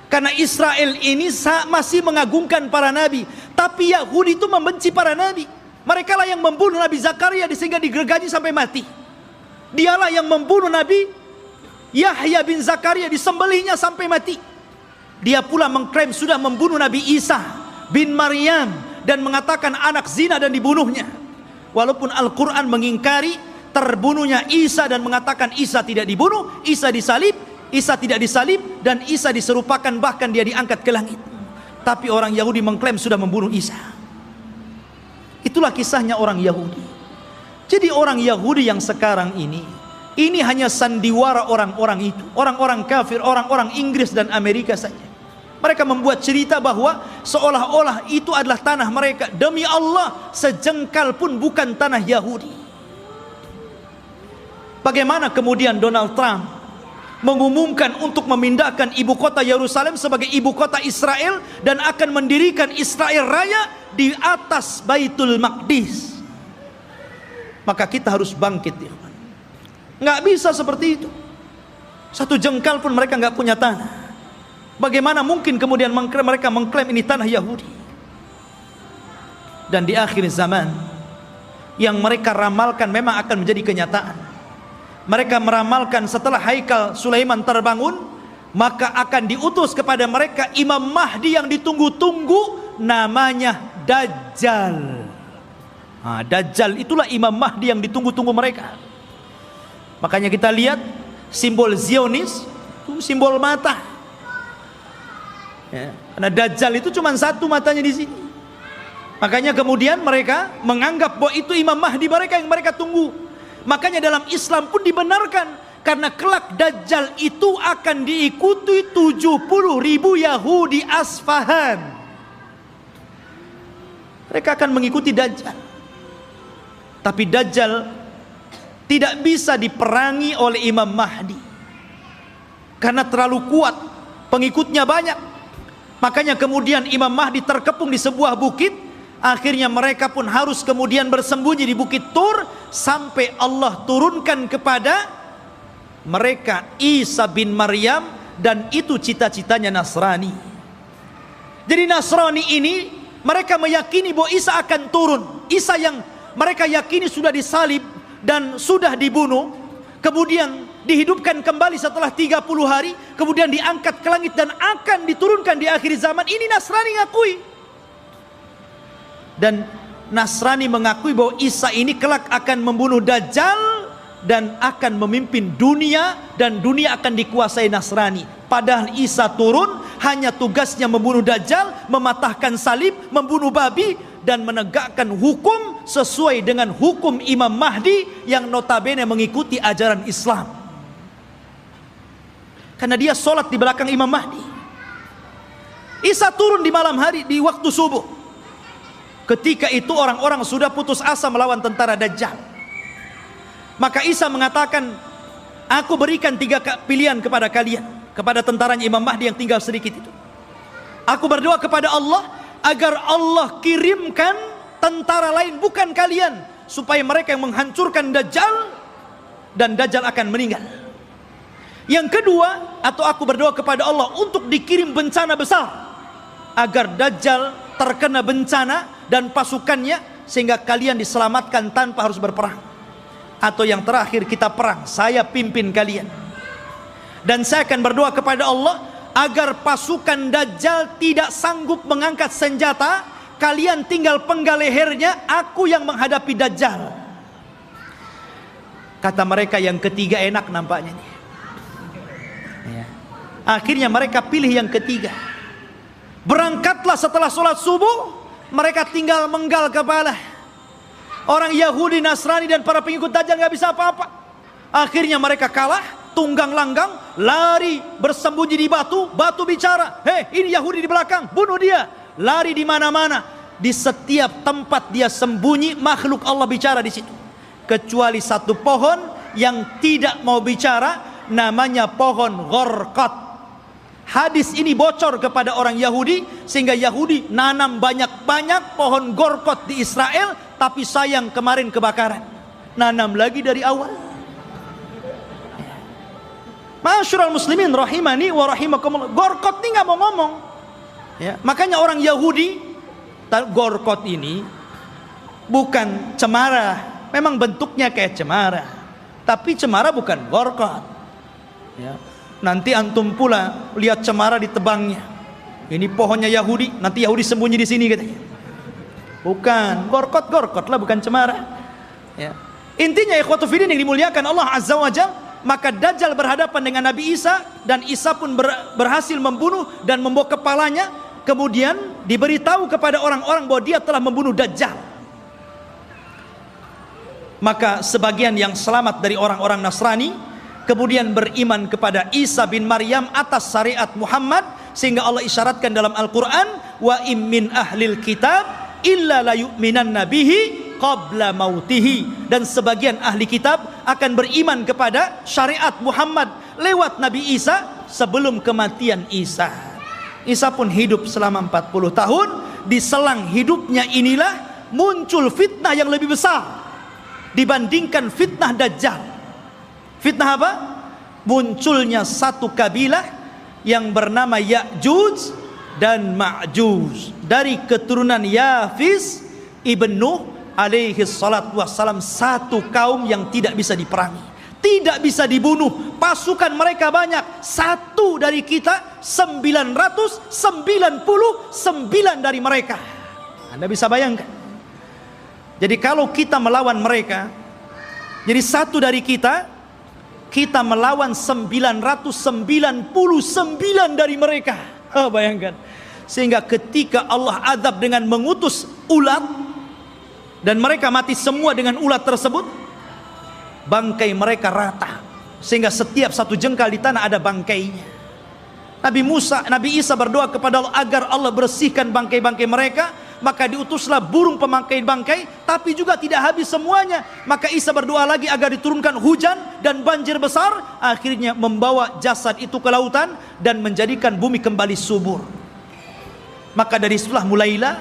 Karena Israel ini masih mengagungkan para nabi, tapi Yahudi itu membenci para nabi. Mereka lah yang membunuh Nabi Zakaria sehingga digergaji sampai mati. Dialah yang membunuh Nabi Yahya bin Zakaria, disembelihnya sampai mati. Dia pula mengklaim sudah membunuh Nabi Isa bin Maryam dan mengatakan anak zina dan dibunuhnya. Walaupun Al-Quran mengingkari terbunuhnya Isa dan mengatakan Isa tidak dibunuh, Isa disalib, Isa tidak disalib, dan Isa diserupakan bahkan dia diangkat ke langit. Tapi orang Yahudi mengklaim sudah membunuh Isa. Itulah kisahnya orang Yahudi. Jadi orang Yahudi yang sekarang ini hanya sandiwara orang-orang itu, orang-orang kafir, orang-orang Inggris dan Amerika saja. Mereka membuat cerita bahwa seolah-olah itu adalah tanah mereka. Demi Allah, sejengkal pun bukan tanah Yahudi. Bagaimana kemudian Donald Trump mengumumkan untuk memindahkan ibu kota Yerusalem sebagai ibu kota Israel dan akan mendirikan Israel Raya di atas Baitul Maqdis? Maka kita harus bangkit, ya. Nggak bisa seperti itu. Satu jengkal pun mereka nggak punya tanah. Bagaimana mungkin kemudian mereka mengklaim ini tanah Yahudi? Dan di akhir zaman, yang mereka ramalkan memang akan menjadi kenyataan. Mereka meramalkan setelah Haikal Sulaiman terbangun, maka akan diutus kepada mereka Imam Mahdi yang ditunggu-tunggu, namanya Dajjal. Nah, Dajjal itulah Imam Mahdi yang ditunggu-tunggu mereka. Makanya kita lihat simbol Zionis, itu simbol mata. Ya, karena Dajjal itu cuma satu matanya di sini. Makanya kemudian mereka menganggap bahwa itu Imam Mahdi mereka yang mereka tunggu. Makanya dalam Islam pun dibenarkan, karena kelak Dajjal itu akan diikuti 70.000 Yahudi Asfahan. Mereka akan mengikuti Dajjal. Tapi Dajjal tidak bisa diperangi oleh Imam Mahdi karena terlalu kuat, pengikutnya banyak. Makanya kemudian Imam Mahdi terkepung di sebuah bukit. Akhirnya mereka pun harus kemudian bersembunyi di Bukit Tur, sampai Allah turunkan kepada mereka Isa bin Maryam, dan itu cita-citanya Nasrani. Jadi Nasrani ini mereka meyakini bahwa Isa akan turun. Isa yang mereka yakini sudah disalib dan sudah dibunuh, kemudian dihidupkan kembali setelah 30 hari, kemudian diangkat ke langit dan akan diturunkan di akhir zaman. Ini Nasrani ngakui. Dan Nasrani mengakui bahwa Isa ini kelak akan membunuh Dajjal dan akan memimpin dunia, dan dunia akan dikuasai Nasrani. Padahal Isa turun hanya tugasnya membunuh Dajjal, mematahkan salib, membunuh babi, dan menegakkan hukum sesuai dengan hukum Imam Mahdi yang notabene mengikuti ajaran Islam. Karena dia sholat di belakang Imam Mahdi. Isa turun di malam hari, di waktu subuh. Ketika itu orang-orang sudah putus asa melawan tentara Dajjal. Maka Isa mengatakan, aku berikan 3 pilihan kepada kalian, kepada tentaranya Imam Mahdi yang tinggal sedikit itu. Aku berdoa kepada Allah agar Allah kirimkan tentara lain bukan kalian, supaya mereka yang menghancurkan Dajjal, dan Dajjal akan meninggal. Yang kedua, atau aku berdoa kepada Allah untuk dikirim bencana besar, agar Dajjal terkena bencana dan pasukannya, sehingga kalian diselamatkan tanpa harus berperang. Atau yang terakhir, kita perang, saya pimpin kalian. Dan saya akan berdoa kepada Allah agar pasukan Dajjal tidak sanggup mengangkat senjata, kalian tinggal penggal lehernya, aku yang menghadapi Dajjal. Kata mereka yang ketiga enak nampaknya nih. Ya. Akhirnya mereka pilih yang ketiga. Berangkatlah setelah sholat subuh, mereka tinggal menggal kepala. Orang Yahudi, Nasrani dan para pengikut Dajjal gak bisa apa-apa. Akhirnya mereka kalah, tunggang langgang, lari bersembunyi di batu. Batu bicara, hei ini Yahudi di belakang, bunuh dia. Lari di mana-mana, di setiap tempat dia sembunyi, makhluk Allah bicara di situ. Kecuali satu pohon yang tidak mau bicara, namanya pohon Gharqad. Hadis ini bocor kepada orang Yahudi, sehingga Yahudi nanam banyak-banyak pohon Gharqad di Israel. Tapi sayang kemarin kebakaran, nanam lagi dari awal. Ma'asyiral muslimin rahimani wa rahimakumullah, Gharqad ini nggak mau ngomong. Ya, makanya orang Yahudi, Gharqad ini bukan cemara, memang bentuknya kayak cemara, tapi cemara bukan Gharqad. Ya, nanti antum pula lihat cemara ditebangnya. Ini pohonnya Yahudi, nanti Yahudi sembunyi di sini katanya. Bukan, Gharqad lah, bukan cemara. Ya. Intinya ikhwatu fiddin yang dimuliakan Allah Azza wa Jalla, maka Dajjal berhadapan dengan Nabi Isa, dan Isa pun berhasil membunuh dan membawa kepalanya. Kemudian diberitahu kepada orang-orang bahwa dia telah membunuh Dajjal. Maka sebagian yang selamat dari orang-orang Nasrani kemudian beriman kepada Isa bin Maryam atas syariat Muhammad, sehingga Allah isyaratkan dalam Al-Quran, wa im min ahlil kitab illa la yu'minanna bihi qabla mautihi. Dan sebagian ahli kitab akan beriman kepada syariat Muhammad lewat Nabi Isa sebelum kematian Isa. Isa pun hidup selama 40 tahun. Di selang hidupnya inilah muncul fitnah yang lebih besar dibandingkan fitnah Dajjal. Fitnah apa? Munculnya satu kabilah yang bernama Ya'juj dan Ma'juj, dari keturunan Yafis ibn Nuh alaihi salatu wassalam. Satu kaum yang tidak bisa diperangi, tidak bisa dibunuh, pasukan mereka banyak. Satu dari kita 999 dari mereka. Anda bisa bayangkan. Jadi kalau kita melawan mereka, jadi satu dari kita melawan 999 dari mereka. Bayangkan. Sehingga ketika Allah azab dengan mengutus ulat, dan mereka mati semua dengan ulat tersebut, bangkai mereka rata, sehingga setiap satu jengkal di tanah ada bangkainya. Nabi Isa berdoa kepada Allah agar Allah bersihkan bangkai-bangkai mereka. Maka diutuslah burung pemangkai bangkai, tapi juga tidak habis semuanya. Maka Isa berdoa lagi agar diturunkan hujan dan banjir besar, akhirnya membawa jasad itu ke lautan dan menjadikan bumi kembali subur. Maka dari situlah mulailah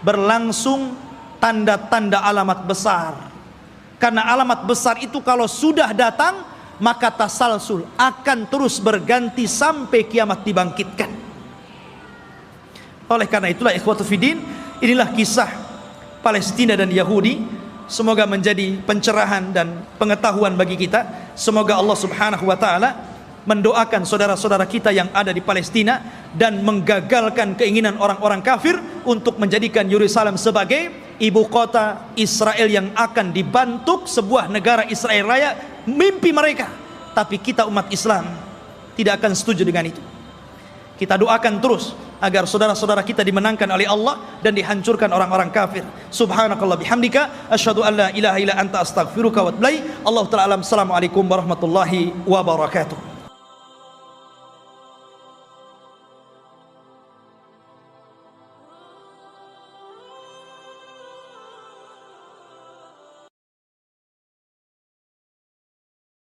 berlangsung tanda-tanda alamat besar. Karena alamat besar itu kalau sudah datang, maka tasalsul akan terus berganti sampai kiamat dibangkitkan. Oleh karena itulah ikhwatu fiddin, inilah kisah Palestina dan Yahudi. Semoga menjadi pencerahan dan pengetahuan bagi kita. Semoga Allah Subhanahu wa taala mendoakan saudara-saudara kita yang ada di Palestina dan menggagalkan keinginan orang-orang kafir untuk menjadikan Yerusalem sebagai ibu kota Israel yang akan dibentuk sebuah negara Israel Raya. Mimpi mereka, tapi kita umat Islam tidak akan setuju dengan itu. Kita doakan terus agar saudara-saudara kita dimenangkan oleh Allah dan dihancurkan orang-orang kafir. Subhanakallah bihamdika asyhadu an la ilaha illa anta astaghfiruka wa atubu ilaik. Allahu ta'ala alam. Assalamualaikum warahmatullahi wabarakatuh.